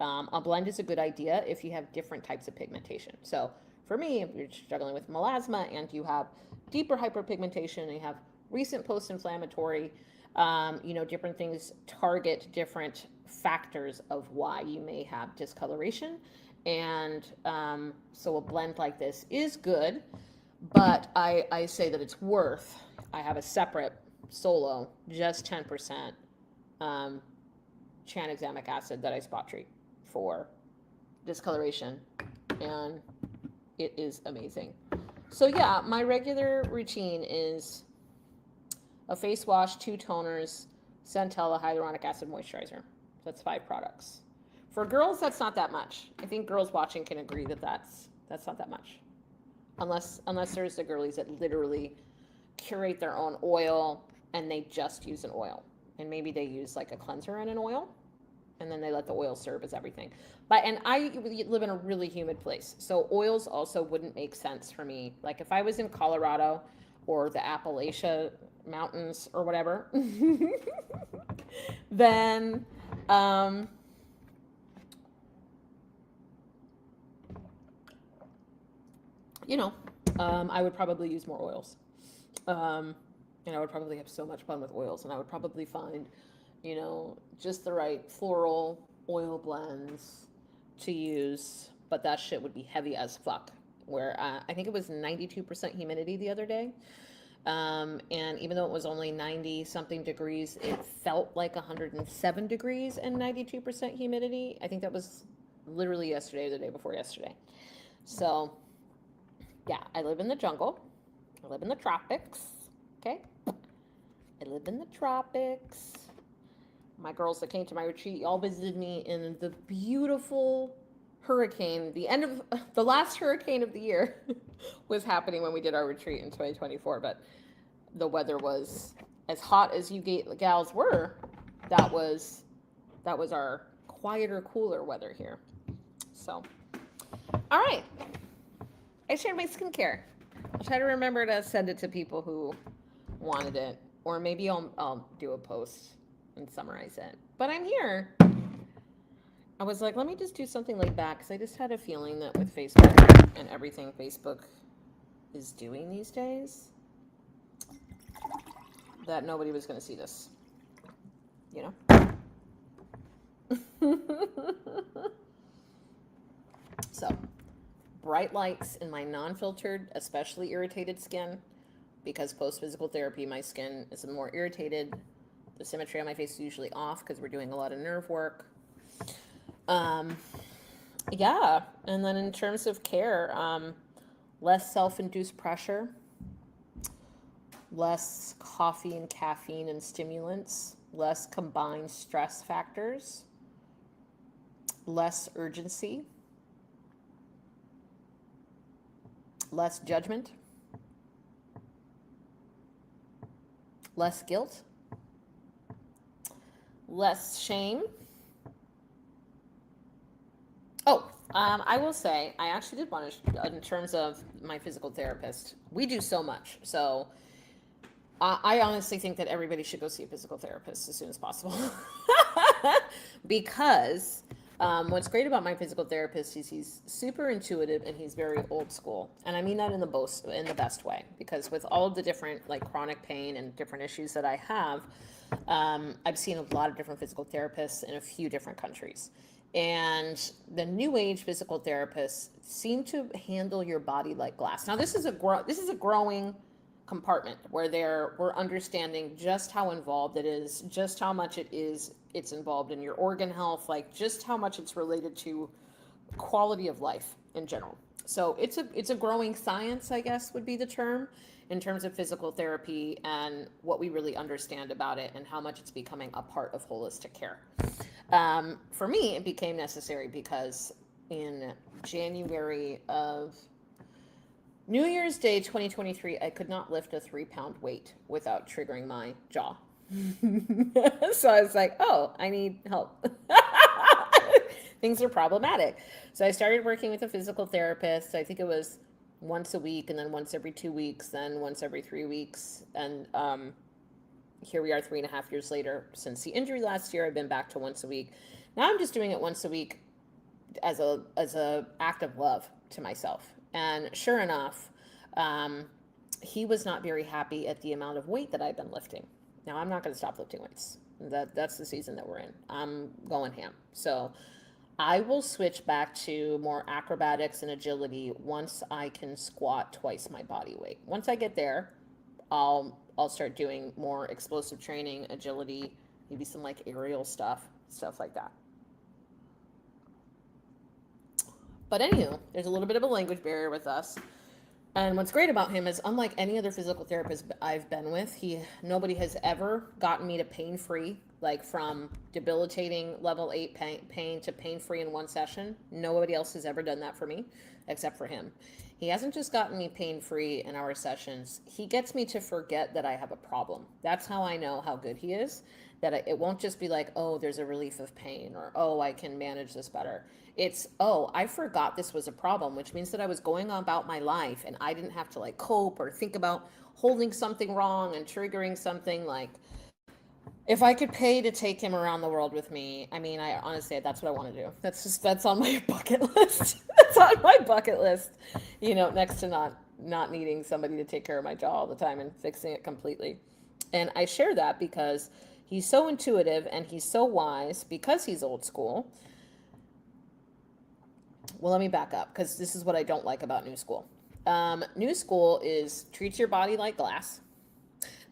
A blend is a good idea if you have different types of pigmentation. So for me, if you're struggling with melasma and you have deeper hyperpigmentation and you have recent post-inflammatory, you know, different things target different factors of why you may have discoloration. And so a blend like this is good, but I say that it's worth, I have a separate solo, just 10% tranexamic acid that I spot treat for discoloration, and it is amazing. So yeah, my regular routine is a face wash, 2 toners, Centella hyaluronic acid moisturizer. That's 5 products. For girls, that's not that much. I think girls watching can agree that that's not that much. Unless there's the girlies that literally curate their own oil and they just use an oil. And maybe they use like a cleanser and an oil, and then they let the oil serve as everything. And I live in a really humid place, so oils also wouldn't make sense for me. Like if I was in Colorado or the Appalachia Mountains or whatever, then you know, I would probably use more oils. And I would probably have so much fun with oils, and I would probably find, just the right floral oil blends to use, but that shit would be heavy as fuck. Where I think it was 92% humidity the other day. And even though it was only 90 something degrees, it felt like 107 degrees and 92% humidity. I think that was literally yesterday or the day before yesterday. So, yeah, I live in the jungle. I live in the tropics. Okay? I live in the tropics. My girls that came to my retreat all visited me in the beautiful hurricane. The last hurricane of the year was happening when we did our retreat in 2024, but the weather was as hot as you gals were. That was our quieter, cooler weather here. So, all right. I shared my skincare. I'll try to remember to send it to people who wanted it, or maybe I'll do a post and summarize it. But I'm here. I was like, let me just do something like that, because I just had a feeling that with Facebook and everything Facebook is doing these days, that nobody was going to see this. So, bright lights in my non-filtered, especially irritated skin, because post-physical therapy, my skin is more irritated. The symmetry on my face is usually off because we're doing a lot of nerve work. Yeah, and then in terms of care, less self-induced pressure, less coffee and caffeine and stimulants, less combined stress factors, less urgency, less judgment, less guilt, less shame. Oh, I will say, I actually did want to, in terms of my physical therapist, we do so much. So I honestly think that everybody should go see a physical therapist as soon as possible. Because what's great about my physical therapist is he's super intuitive and he's very old school. And I mean that in the best way, because with all of the different like chronic pain and different issues that I have, I've seen a lot of different physical therapists in a few different countries. And the new age physical therapists seem to handle your body like glass. Now, this is a growing compartment where we're understanding just how involved it is, just how much it's involved in your organ health, like just how much it's related to quality of life in general. So it's a growing science, I guess would be the term, in terms of physical therapy and what we really understand about it and how much it's becoming a part of holistic care. For me, it became necessary because in January of New Year's Day 2023, I could not lift a 3-pound weight without triggering my jaw. So I was like, oh, I need help. Things are problematic. So I started working with a physical therapist. I think it was once a week, and then once every 2 weeks, then once every 3 weeks. And here we are 3.5 years later. Since the injury last year, I've been back to once a week. Now I'm just doing it once a week as a act of love to myself. And sure enough, he was not very happy at the amount of weight that I've been lifting. Now, I'm not going to stop lifting weights. That's the season that we're in. I'm going ham. So I will switch back to more acrobatics and agility once I can squat twice my body weight. Once I get there, I'll start doing more explosive training, agility, maybe some like aerial stuff like that. But anywho, there's a little bit of a language barrier with us. And what's great about him is, unlike any other physical therapist I've been with, nobody has ever gotten me to pain-free, like from debilitating level 8 pain to pain-free in one session. Nobody else has ever done that for me, except for him. He hasn't just gotten me pain-free in our sessions. He gets me to forget that I have a problem. That's how I know how good he is, that it won't just be like, oh, there's a relief of pain, or, oh, I can manage this better. It's, oh, I forgot this was a problem, which means that I was going about my life and I didn't have to like cope or think about holding something wrong and triggering something. Like, if I could pay to take him around the world with me, I mean, I honestly, that's what I want to do. That's on my bucket list. That's on my bucket list, next to not needing somebody to take care of my jaw all the time and fixing it completely. And I share that because he's so intuitive and he's so wise because he's old school. Well, let me back up because this is what I don't like about new school. New school is treats your body like glass.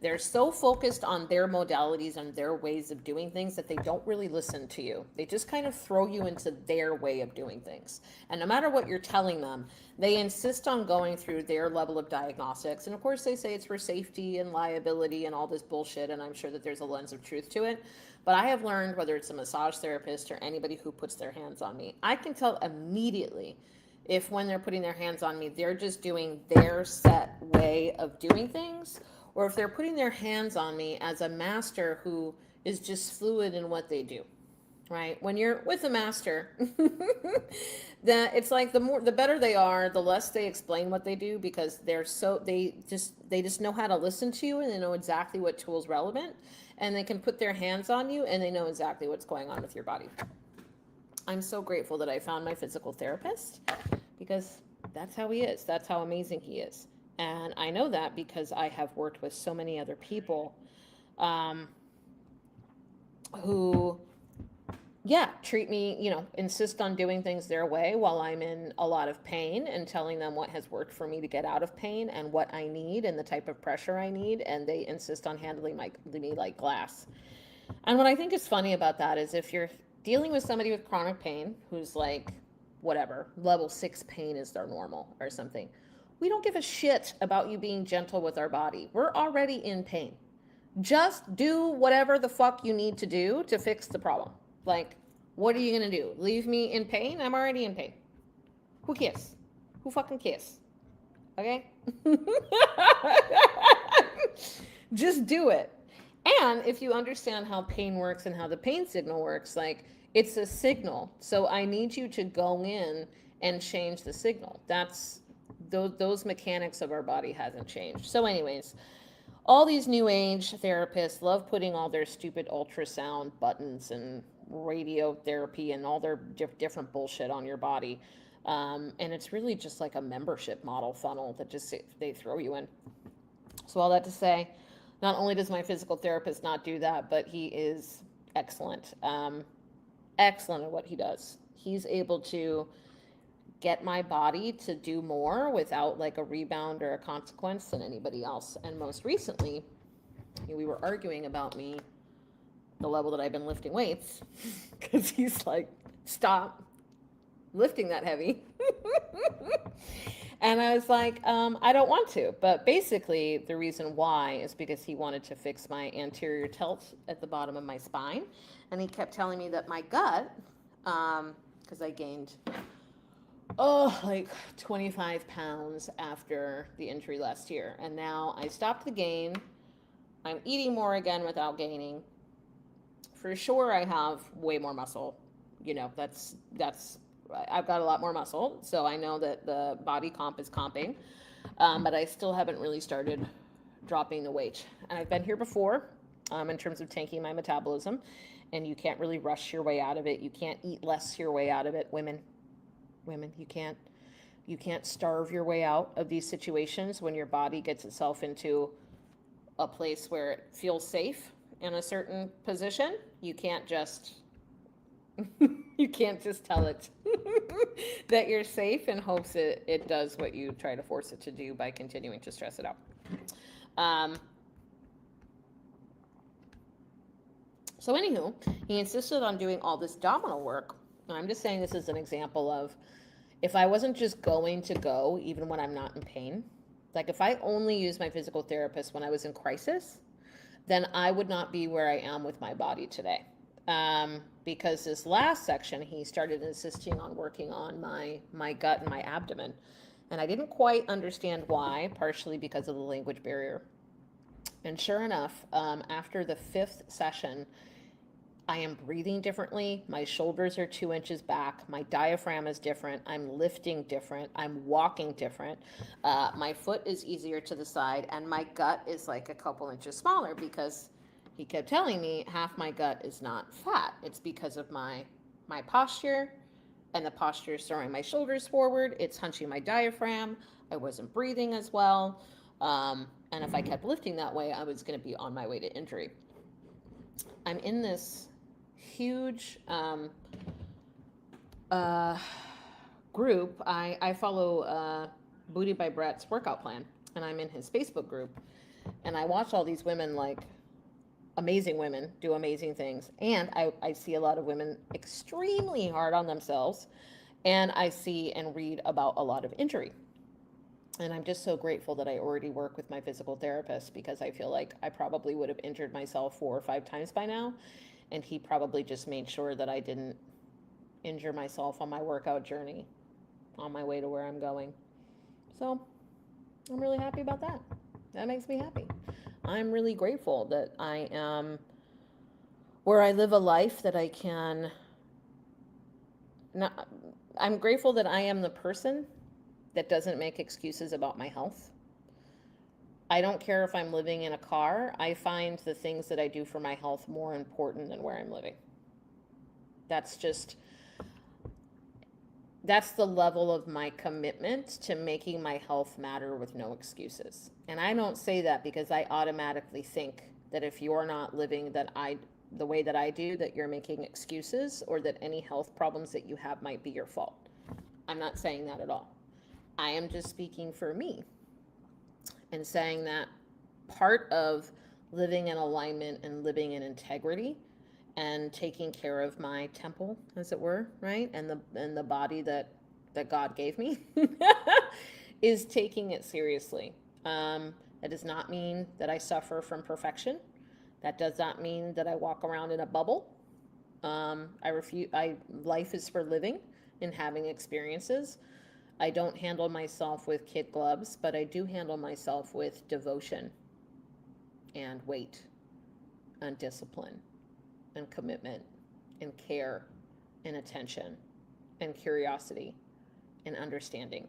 They're so focused on their modalities and their ways of doing things that they don't really listen to you. They just kind of throw you into their way of doing things. And no matter what you're telling them, they insist on going through their level of diagnostics. And of course, they say it's for safety and liability and all this bullshit. And I'm sure that there's a lens of truth to it. But I have learned, whether it's a massage therapist or anybody who puts their hands on me, I can tell immediately if when they're putting their hands on me, they're just doing their set way of doing things, or if they're putting their hands on me as a master who is just fluid in what they do, right? When you're with a master, that it's like the better they are, the less they explain what they do, because they just know how to listen to you, and they know exactly what tool's relevant, and they can put their hands on you and they know exactly what's going on with your body. I'm so grateful that I found my physical therapist, because that's how he is. That's how amazing he is. And I know that because I have worked with so many other people who, treat me, insist on doing things their way while I'm in a lot of pain, and telling them what has worked for me to get out of pain and what I need and the type of pressure I need. And they insist on handling me like glass. And what I think is funny about that is, if you're dealing with somebody with chronic pain who's like, whatever, level 6 pain is their normal or something, we don't give a shit about you being gentle with our body. We're already in pain. Just do whatever the fuck you need to do to fix the problem. Like, what are you going to do? Leave me in pain? I'm already in pain. Who cares? Who fucking cares? Okay? Just do it. And if you understand how pain works and how the pain signal works, like, it's a signal. So I need you to go in and change the signal. That's those mechanics of our body hasn't changed. So anyways, all these new age therapists love putting all their stupid ultrasound buttons and radiotherapy and all their different bullshit on your body. And it's really just like a membership model funnel that just they throw you in. So all that to say, not only does my physical therapist not do that, but he is excellent. Excellent at what he does. He's able to get my body to do more without like a rebound or a consequence than anybody else. And most recently, we were arguing about the level that I've been lifting weights, because he's like, stop lifting that heavy. And I was like, I don't want to. But basically, the reason why is because he wanted to fix my anterior tilt at the bottom of my spine. And he kept telling me that my gut, because I gained, like 25 pounds after the injury last year. And now I stopped the gain. I'm eating more again without gaining. For sure, I have way more muscle. That's I've got a lot more muscle, so I know that the body comp is comping, but I still haven't really started dropping the weight. And I've been here before, in terms of tanking my metabolism, and you can't really rush your way out of it. You can't eat less your way out of it. Women, you can't starve your way out of these situations when your body gets itself into a place where it feels safe in a certain position. You can't just tell it that you're safe in hopes it does what you try to force it to do by continuing to stress it out. So anywho, he insisted on doing all this abdominal work. And I'm just saying this is an example of, if I wasn't just going to go, even when I'm not in pain, like if I only used my physical therapist when I was in crisis, then I would not be where I am with my body today. Because this last section, he started insisting on working on my gut and my abdomen. And I didn't quite understand why, partially because of the language barrier. And sure enough, after the 5th session, I am breathing differently. My shoulders are 2 inches back. My diaphragm is different. I'm lifting different. I'm walking different. My foot is easier to the side, and my gut is like a couple inches smaller, because he kept telling me half my gut is not fat. It's because of my posture, and the posture is throwing my shoulders forward. It's hunching my diaphragm. I wasn't breathing as well. And if I kept lifting that way, I was going to be on my way to injury. I'm in this huge group. I follow Booty by Brett's workout plan, and I'm in his Facebook group. And I watch all these women, like amazing women, do amazing things. And I see a lot of women extremely hard on themselves. And I see and read about a lot of injury. And I'm just so grateful that I already work with my physical therapist, because I feel like I probably would have injured myself 4 or 5 times by now. And he probably just made sure that I didn't injure myself on my workout journey on my way to where I'm going. So I'm really happy about that. That makes me happy. I'm really grateful that I am where I live a life that I can not, I'm grateful that I am the person that doesn't make excuses about my health. I don't care if I'm living in a car. I find the things that I do for my health more important than where I'm living. That's the level of my commitment to making my health matter with no excuses. And I don't say that because I automatically think that if you're not living the way that I do, that you're making excuses, or that any health problems that you have might be your fault. I'm not saying that at all. I am just speaking for me and saying that part of living in alignment and living in integrity and taking care of my temple, as it were, right? And the body that God gave me is taking it seriously. That does not mean that I suffer from perfection. That does not mean that I walk around in a bubble. Life is for living and having experiences. I don't handle myself with kid gloves, but I do handle myself with devotion and weight and discipline and commitment and care and attention and curiosity and understanding.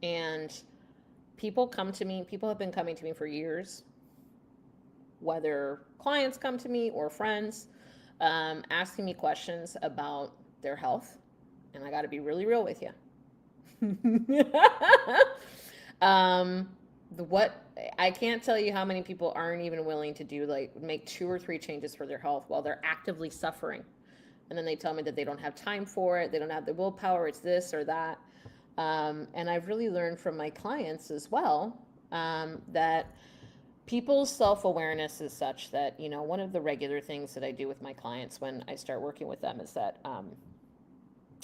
And people have been coming to me for years, whether clients come to me or friends, asking me questions about their health. And I got to be really real with you. I can't tell you how many people aren't even willing to do, like, make 2 or 3 changes for their health while they're actively suffering. And then they tell me that they don't have time for it. They don't have the willpower. It's this or that. And I've really learned from my clients as well, that people's self-awareness is such that, one of the regular things that I do with my clients when I start working with them is that,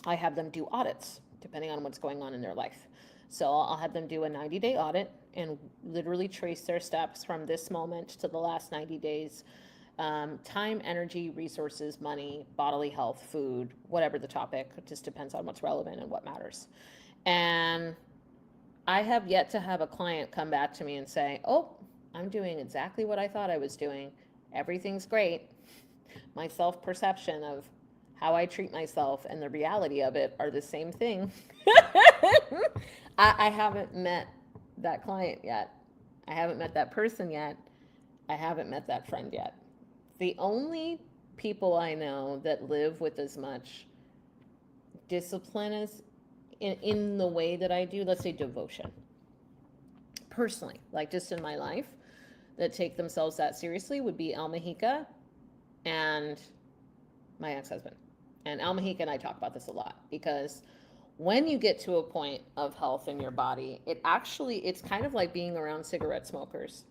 I have them do audits depending on what's going on in their life. So I'll have them do a 90-day audit and literally trace their steps from this moment to the last 90 days. Time, energy, resources, money, bodily health, food, whatever the topic. It just depends on what's relevant and what matters. And I have yet to have a client come back to me and say, oh, I'm doing exactly what I thought I was doing. Everything's great. My self-perception of how I treat myself and the reality of it are the same thing. I haven't met that client yet. I haven't met that person yet. I haven't met that friend yet. The only people I know that live with as much discipline as in the way that I do, let's say devotion, personally, like just in my life, that take themselves that seriously would be Almahika and my ex-husband. And Almahika and I talk about this a lot, because when you get to a point of health in your body, it's kind of like being around cigarette smokers.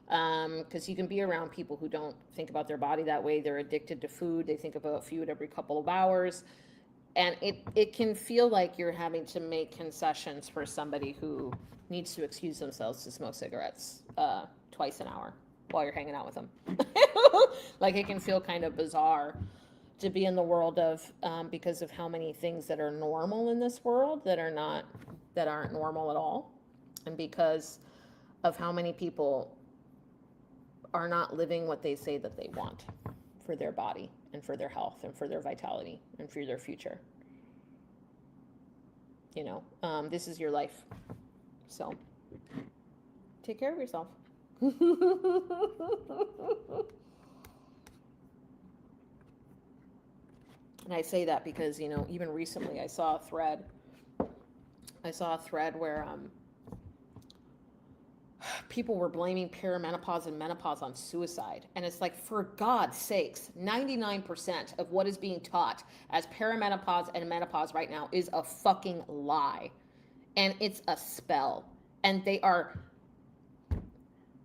Because you can be around people who don't think about their body that way. They're addicted to food. They think about food every couple of hours. And it can feel like you're having to make concessions for somebody who needs to excuse themselves to smoke cigarettes twice an hour while you're hanging out with them. Like, it can feel kind of bizarre to be in the world of, because of how many things that are normal in this world that aren't normal at all. And because of how many people are not living what they say that they want for their body and for their health and for their vitality and for their future. This is your life. So take care of yourself. And I say that because, even recently I saw a thread where people were blaming perimenopause and menopause on suicide. And it's like, for God's sakes, 99% of what is being taught as perimenopause and menopause right now is a fucking lie. And it's a spell. And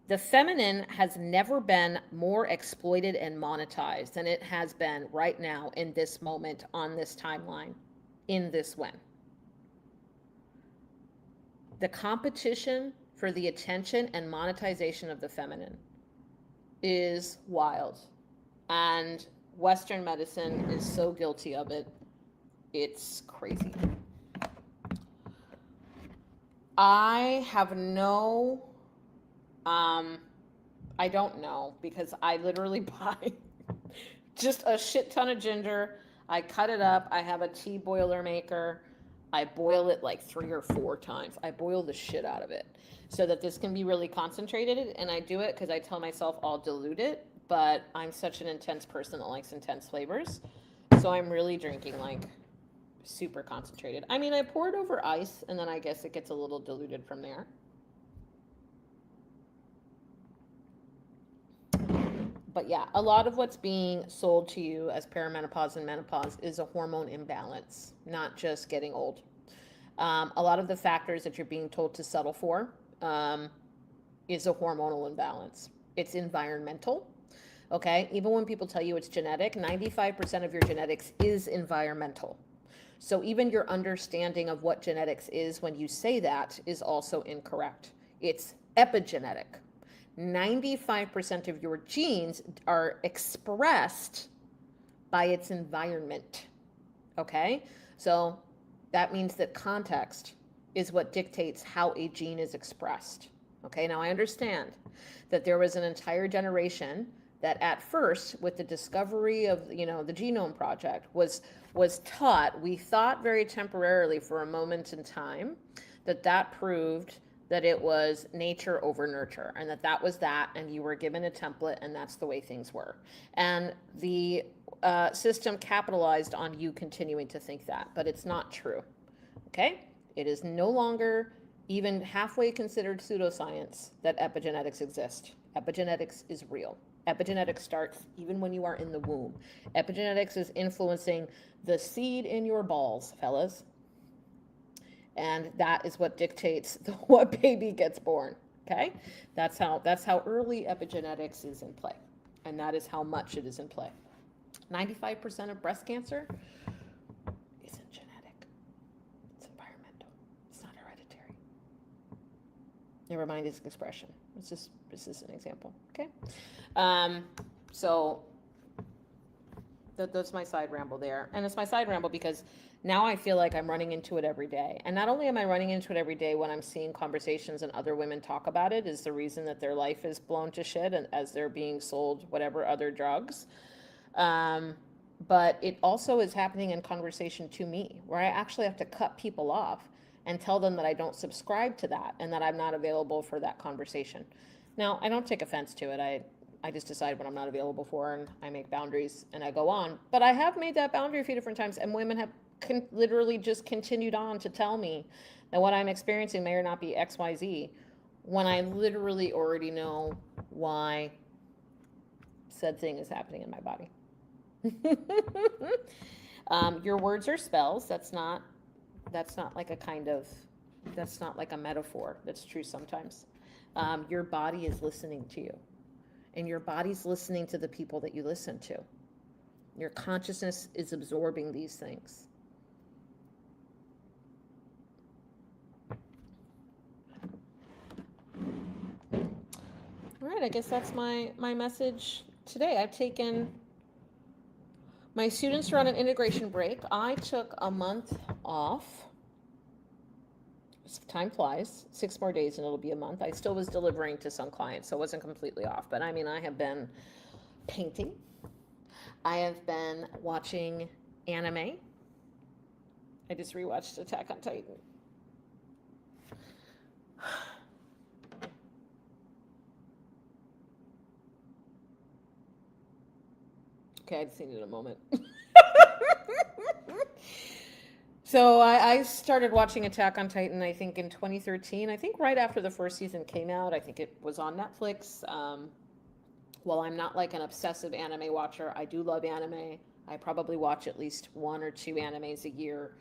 the feminine has never been more exploited and monetized than it has been right now in this moment, on this timeline, in this when. The competition for the attention and monetization of the feminine is wild. And Western medicine is so guilty of it. It's crazy. I have I don't know, because I literally buy just a shit ton of ginger. I cut it up. I have a tea boiler maker. I boil it like 3 or 4 times. I boil the shit out of it so that this can be really concentrated. And I do it because I tell myself I'll dilute it, but I'm such an intense person that likes intense flavors. So I'm really drinking like super concentrated. I mean, I pour it over ice and then I guess it gets a little diluted from there. But yeah, a lot of what's being sold to you as perimenopause and menopause is a hormone imbalance, not just getting old. A lot of the factors that you're being told to settle for is a hormonal imbalance. It's environmental, okay? Even when people tell you it's genetic, 95% of your genetics is environmental. So even your understanding of what genetics is when you say that is also incorrect. It's epigenetic. 95% of your genes are expressed by its environment, okay? So that means that context is what dictates how a gene is expressed, okay? Now I understand that there was an entire generation that at first, with the discovery of, the Genome Project, was taught, we thought very temporarily for a moment in time, that proved that it was nature over nurture, and that was that, and you were given a template, and that's the way things were. And the system capitalized on you continuing to think that, but it's not true, okay? It is no longer even halfway considered pseudoscience that epigenetics exist. Epigenetics is real. Epigenetics starts even when you are in the womb. Epigenetics is influencing the seed in your balls, fellas. And that is what dictates what baby gets born, okay? That's how early epigenetics is in play. And that is how much it is in play. 95% of breast cancer isn't genetic. It's environmental. It's not hereditary. Never mind its expression. This is an example, okay? So that's my side ramble there. And it's my side ramble because now I feel like I'm running into it every day. And not only am I running into it every day when I'm seeing conversations and other women talk about it is the reason that their life is blown to shit and as they're being sold whatever other drugs. But it also is happening in conversation to me, where I actually have to cut people off and tell them that I don't subscribe to that and that I'm not available for that conversation. Now, I don't take offense to it. I just decide when I'm not available for, and I make boundaries and I go on. But I have made that boundary a few different times, and women have literally just continued on to tell me that what I'm experiencing may or not be XYZ, when I literally already know why said thing is happening in my body. Your words are spells. That's not like that's not like a metaphor. That's true sometimes. Your body is listening to you. And your body's listening to the people that you listen to. Your consciousness is absorbing these things. All right, I guess that's my message today. I've taken my students are on an integration break. I took a month off. Time flies, 6 more days and it'll be a month. I still was delivering to some clients, so I wasn't completely off. But I mean, I have been painting. I have been watching anime. I just rewatched Attack on Titan. Okay, I just needed a moment. So I started watching Attack on Titan, I think in 2013. I think right after the first season came out. I think it was on Netflix. While I'm not like an obsessive anime watcher, I do love anime. I probably watch at least one or two animes a year.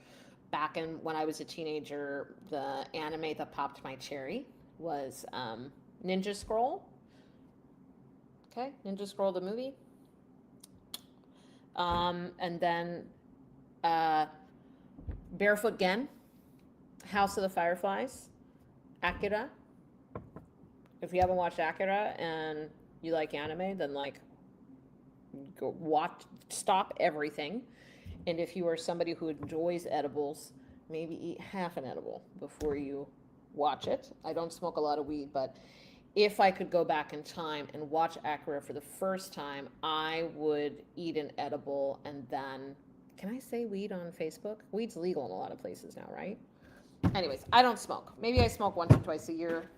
Back in when I was a teenager, the anime that popped my cherry was Ninja Scroll. Okay, Ninja Scroll the movie. And then Barefoot Gen, House of the Fireflies, Akira. If you haven't watched Akira and you like anime, then like go watch, stop everything. And if you are somebody who enjoys edibles, maybe eat half an edible before you watch it. I don't smoke a lot of weed, but if I could go back in time and watch Akira for the first time, I would eat an edible and then, can I say weed on Facebook? Weed's legal in a lot of places now, right? Anyways, I don't smoke. Maybe I smoke once or twice a year.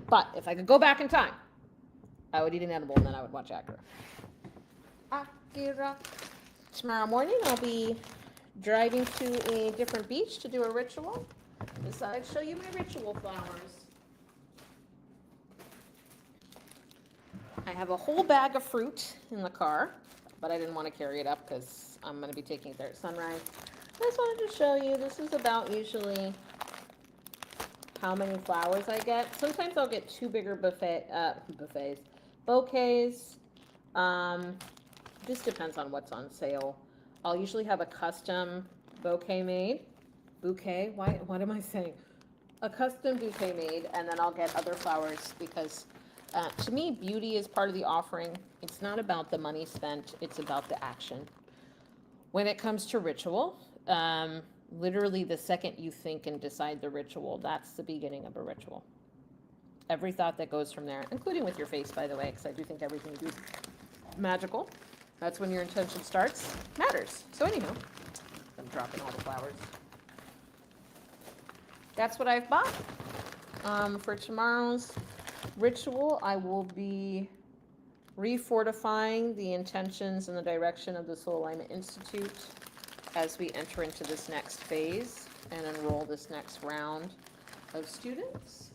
But if I could go back in time, I would eat an edible and then I would watch Akira. Akira. Tomorrow morning I'll be driving to a different beach to do a ritual. Decided to show you my ritual flowers. I have a whole bag of fruit in the car, but I didn't want to carry it up because I'm going to be taking it there at sunrise. I just wanted to show you, this is about usually how many flowers I get. Sometimes I'll get two bigger bouquets. Just depends on what's on sale. I'll usually have a custom bouquet made. Bouquet? What am I saying? A custom bouquet made, and then I'll get other flowers because to me, beauty is part of the offering. It's not about the money spent, it's about the action. When it comes to ritual, literally the second you think and decide the ritual, that's the beginning of a ritual. Every thought that goes from there, including with your face, by the way, because I do think everything you do is magical. That's when your intention starts, matters. So anyhow, I'm dropping all the flowers. That's what I've bought. For tomorrow's ritual, I will be refortifying the intentions and the direction of the Soul Alignment Institute as we enter into this next phase and enroll this next round of students.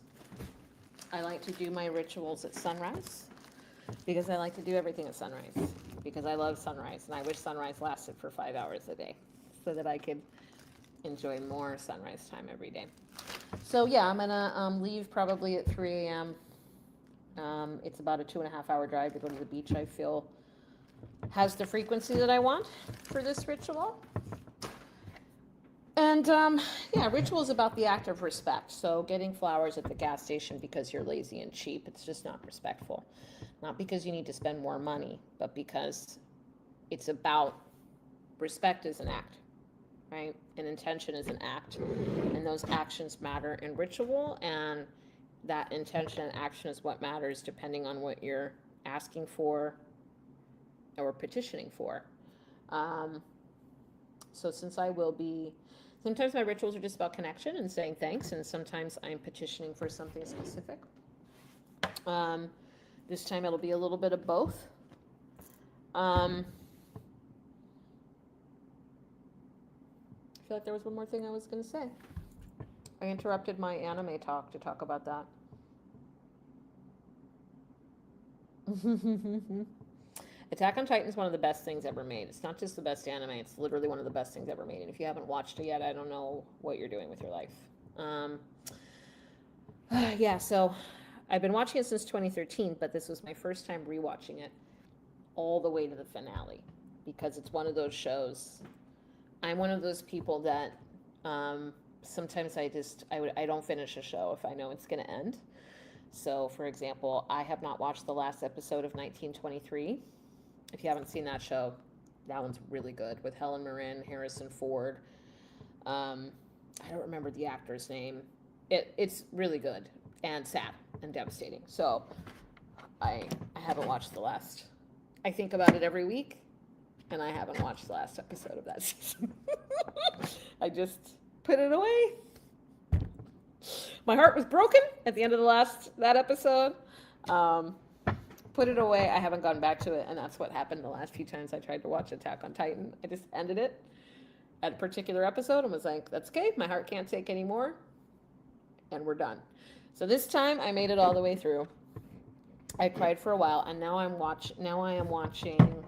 I like to do my rituals at sunrise because I like to do everything at sunrise because I love sunrise and I wish sunrise lasted for 5 hours a day so that I could enjoy more sunrise time every day. So yeah, I'm gonna leave probably at 3 a.m. It's about a 2.5 hour drive to go to the beach. I feel has the frequency that I want for this ritual. And yeah, ritual is about the act of respect. So getting flowers at the gas station because you're lazy and cheap, it's just not respectful. Not because you need to spend more money, but because it's about respect is an act, right? And intention is an act. And those actions matter in ritual, and that intention and action is what matters depending on what you're asking for or petitioning for. So since I will be, sometimes my rituals are just about connection and saying thanks, and sometimes I'm petitioning for something specific. This time it'll be a little bit of both. I feel like there was one more thing I was going to say. I interrupted my anime talk to talk about that. Attack on Titan is one of the best things ever made. It's not just the best anime, it's literally one of the best things ever made. And if you haven't watched it yet, I don't know what you're doing with your life. Yeah, so I've been watching it since 2013, but this was my first time rewatching it all the way to the finale because it's one of those shows. I'm one of those people that sometimes I don't finish a show if I know it's going to end. So, for example, I have not watched the last episode of 1923. If you haven't seen that show, that one's really good with Helen Mirren, Harrison Ford. I don't remember the actor's name. It's really good and sad and devastating. So I haven't watched the last. I think about it every week, and I haven't watched the last episode of that season. I just put it away. My heart was broken at the end of that episode. Put it away. I haven't gone back to it, and that's what happened the last few times I tried to watch Attack on Titan. I just ended it, at a particular episode and was like, that's okay, my heart can't take anymore, and we're done. So this time I made it all the way through. I cried for a while, and now I am watching.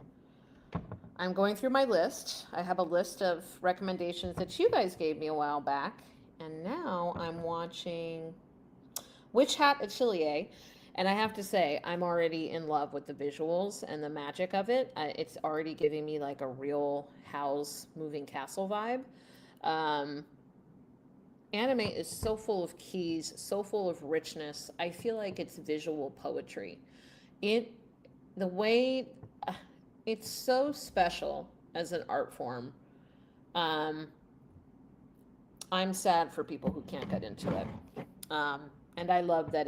I'm going through my list. I have a list of recommendations that you guys gave me a while back, and now I'm watching Witch Hat Atelier. And I have to say, I'm already in love with the visuals and the magic of it. It's already giving me like a real Howl's Moving Castle vibe. Anime is so full of keys, so full of richness. I feel like it's visual poetry. It, the way, it's so special as an art form. Um, I'm sad for people who can't get into it. And I love that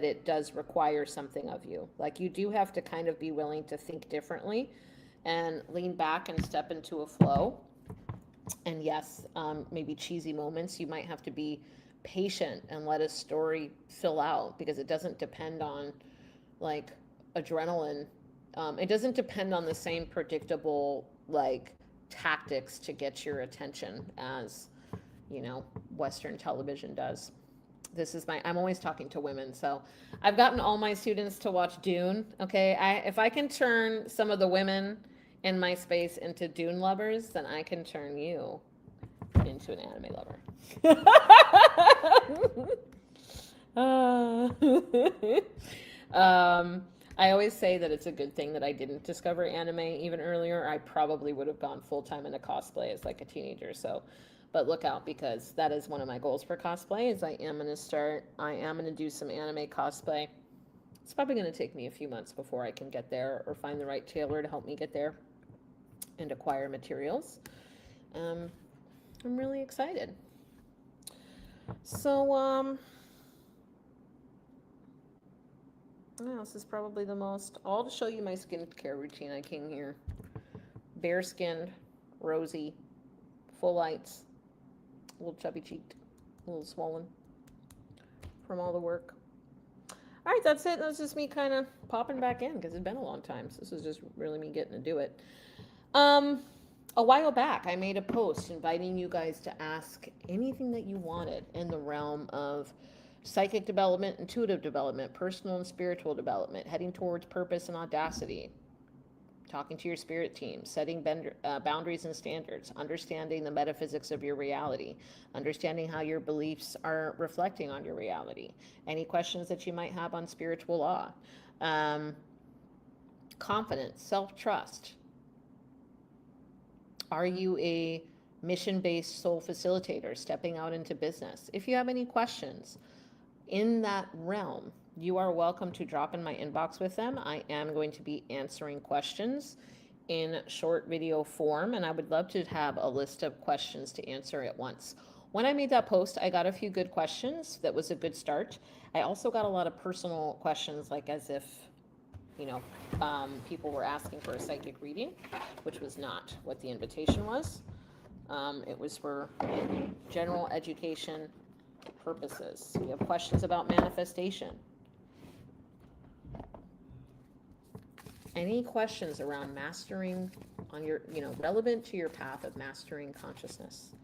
it does require something of you. Like, you do have to kind of be willing to think differently and lean back and step into a flow. And yes, maybe cheesy moments, you might have to be patient and let a story fill out, because it doesn't depend on like adrenaline. It doesn't depend on the same predictable like tactics to get your attention as, Western television does. I'm always talking to women, so I've gotten all my students to watch Dune. Okay, if I can turn some of the women in my space into Dune lovers, then I can turn you into an anime lover. I always say that it's a good thing that I didn't discover anime even earlier. I probably would have gone full time into cosplay as like a teenager. So, but look out, because that is one of my goals for cosplay. Is I am going to do some anime cosplay. It's probably going to take me a few months before I can get there or find the right tailor to help me get there and acquire materials. I'm really excited. So, this is probably the most. I'll show you my skincare routine. I came here bare skinned, rosy, full lights, a little chubby cheeked, a little swollen from all the work. All right, that's it. That's just me kind of popping back in because it's been a long time. So this is just really me getting to do it. A while back, I made a post inviting you guys to ask anything that you wanted in the realm of psychic development, intuitive development, personal and spiritual development, heading towards purpose and audacity, talking to your spirit team, setting boundaries and standards, understanding the metaphysics of your reality, understanding how your beliefs are reflecting on your reality, any questions that you might have on spiritual law, confidence, self-trust. Are you a mission-based soul facilitator stepping out into business? If you have any questions in that realm, you are welcome to drop in my inbox with them. I am going to be answering questions in short video form, and I would love to have a list of questions to answer at once. When I made that post, I got a few good questions. That was a good start. I also got a lot of personal questions, like as if people were asking for a psychic reading, which was not what the invitation was. It was for general education purposes. We have questions about manifestation. Any questions around mastering on your, relevant to your path of mastering consciousness,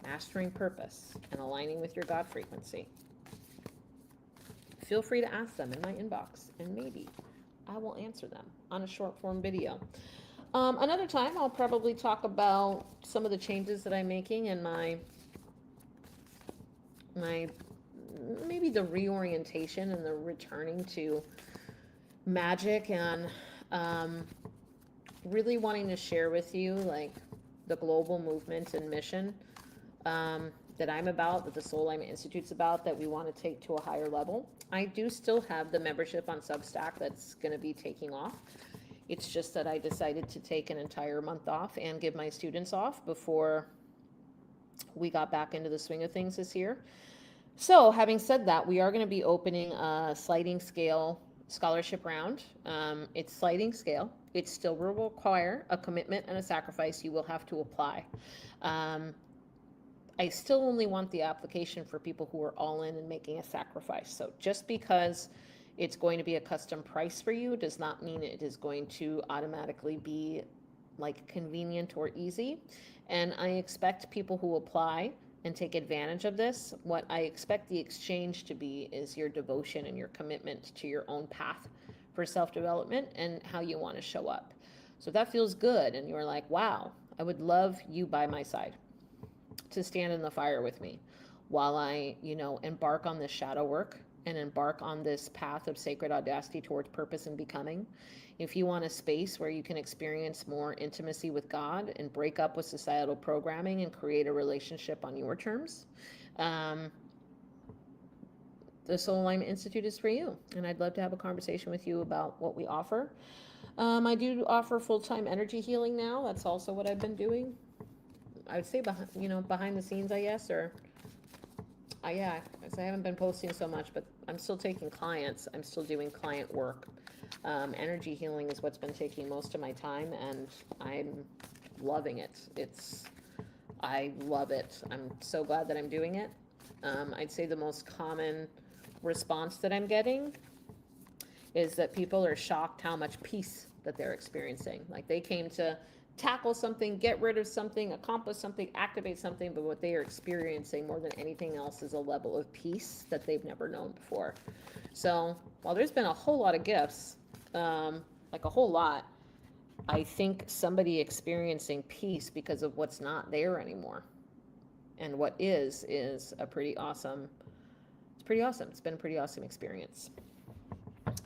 mastering purpose, and aligning with your God frequency? Feel free to ask them in my inbox, and maybe I will answer them on a short form video. Another time, I'll probably talk about some of the changes that I'm making in my maybe the reorientation and the returning to magic, and really wanting to share with you like the global movement and mission that I'm about, that the Soul Alignment Institute's about, that we want to take to a higher level. I do still have the membership on Substack that's going to be taking off. It's just that I decided to take an entire month off and give my students off before we got back into the swing of things this year. So having said that, we are going to be opening a sliding scale scholarship round. It's sliding scale. It still will require a commitment and a sacrifice. You will have to apply. I still only want the application for people who are all in and making a sacrifice. So just because it's going to be a custom price for you does not mean it is going to automatically be like convenient or easy. And I expect people who apply and take advantage of this, what I expect the exchange to be is your devotion and your commitment to your own path for self-development and how you want to show up. So if that feels good and you're like, wow, I would love you by my side to stand in the fire with me while I, embark on this shadow work and embark on this path of sacred audacity towards purpose and becoming. If you want a space where you can experience more intimacy with God and break up with societal programming and create a relationship on your terms, the Soul Alignment Institute is for you. And I'd love to have a conversation with you about what we offer. I do offer full-time energy healing now. That's also what I've been doing. I would say behind the scenes, I guess, or yeah, I haven't been posting so much, but I'm still taking clients. I'm still doing client work. Energy healing is what's been taking most of my time, and I'm loving it. I love it. I'm so glad that I'm doing it. I'd say the most common response that I'm getting is that people are shocked how much peace that they're experiencing. Like they came to tackle something, get rid of something, accomplish something, activate something, but what they are experiencing more than anything else is a level of peace that they've never known before. So while there's been a whole lot of gifts, like a whole lot, I think somebody experiencing peace because of what's not there anymore. And what is a pretty awesome, it's pretty awesome. It's been a pretty awesome experience.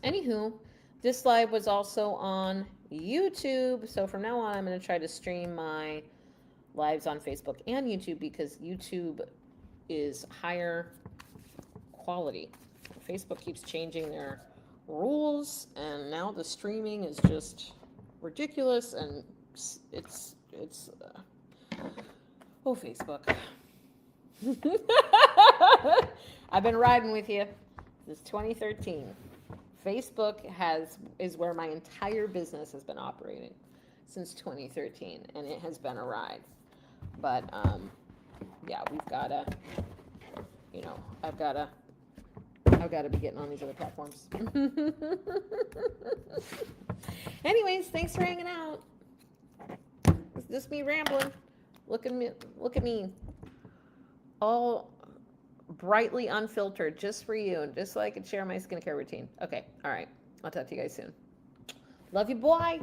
Anywho, this live was also on YouTube. So from now on, I'm going to try to stream my lives on Facebook and YouTube because YouTube is higher quality. Facebook keeps changing their rules, and now the streaming is just ridiculous, and it's oh, Facebook. I've been riding with you since 2013. Facebook is where my entire business has been operating since 2013, and it has been a ride. But yeah, we've gotta, I've gotta be getting on these other platforms. Anyways, thanks for hanging out. It's just me rambling. Look at me. All brightly unfiltered just for you, just so I can share my skincare routine. Okay, all right. I'll talk to you guys soon. Love you, boy.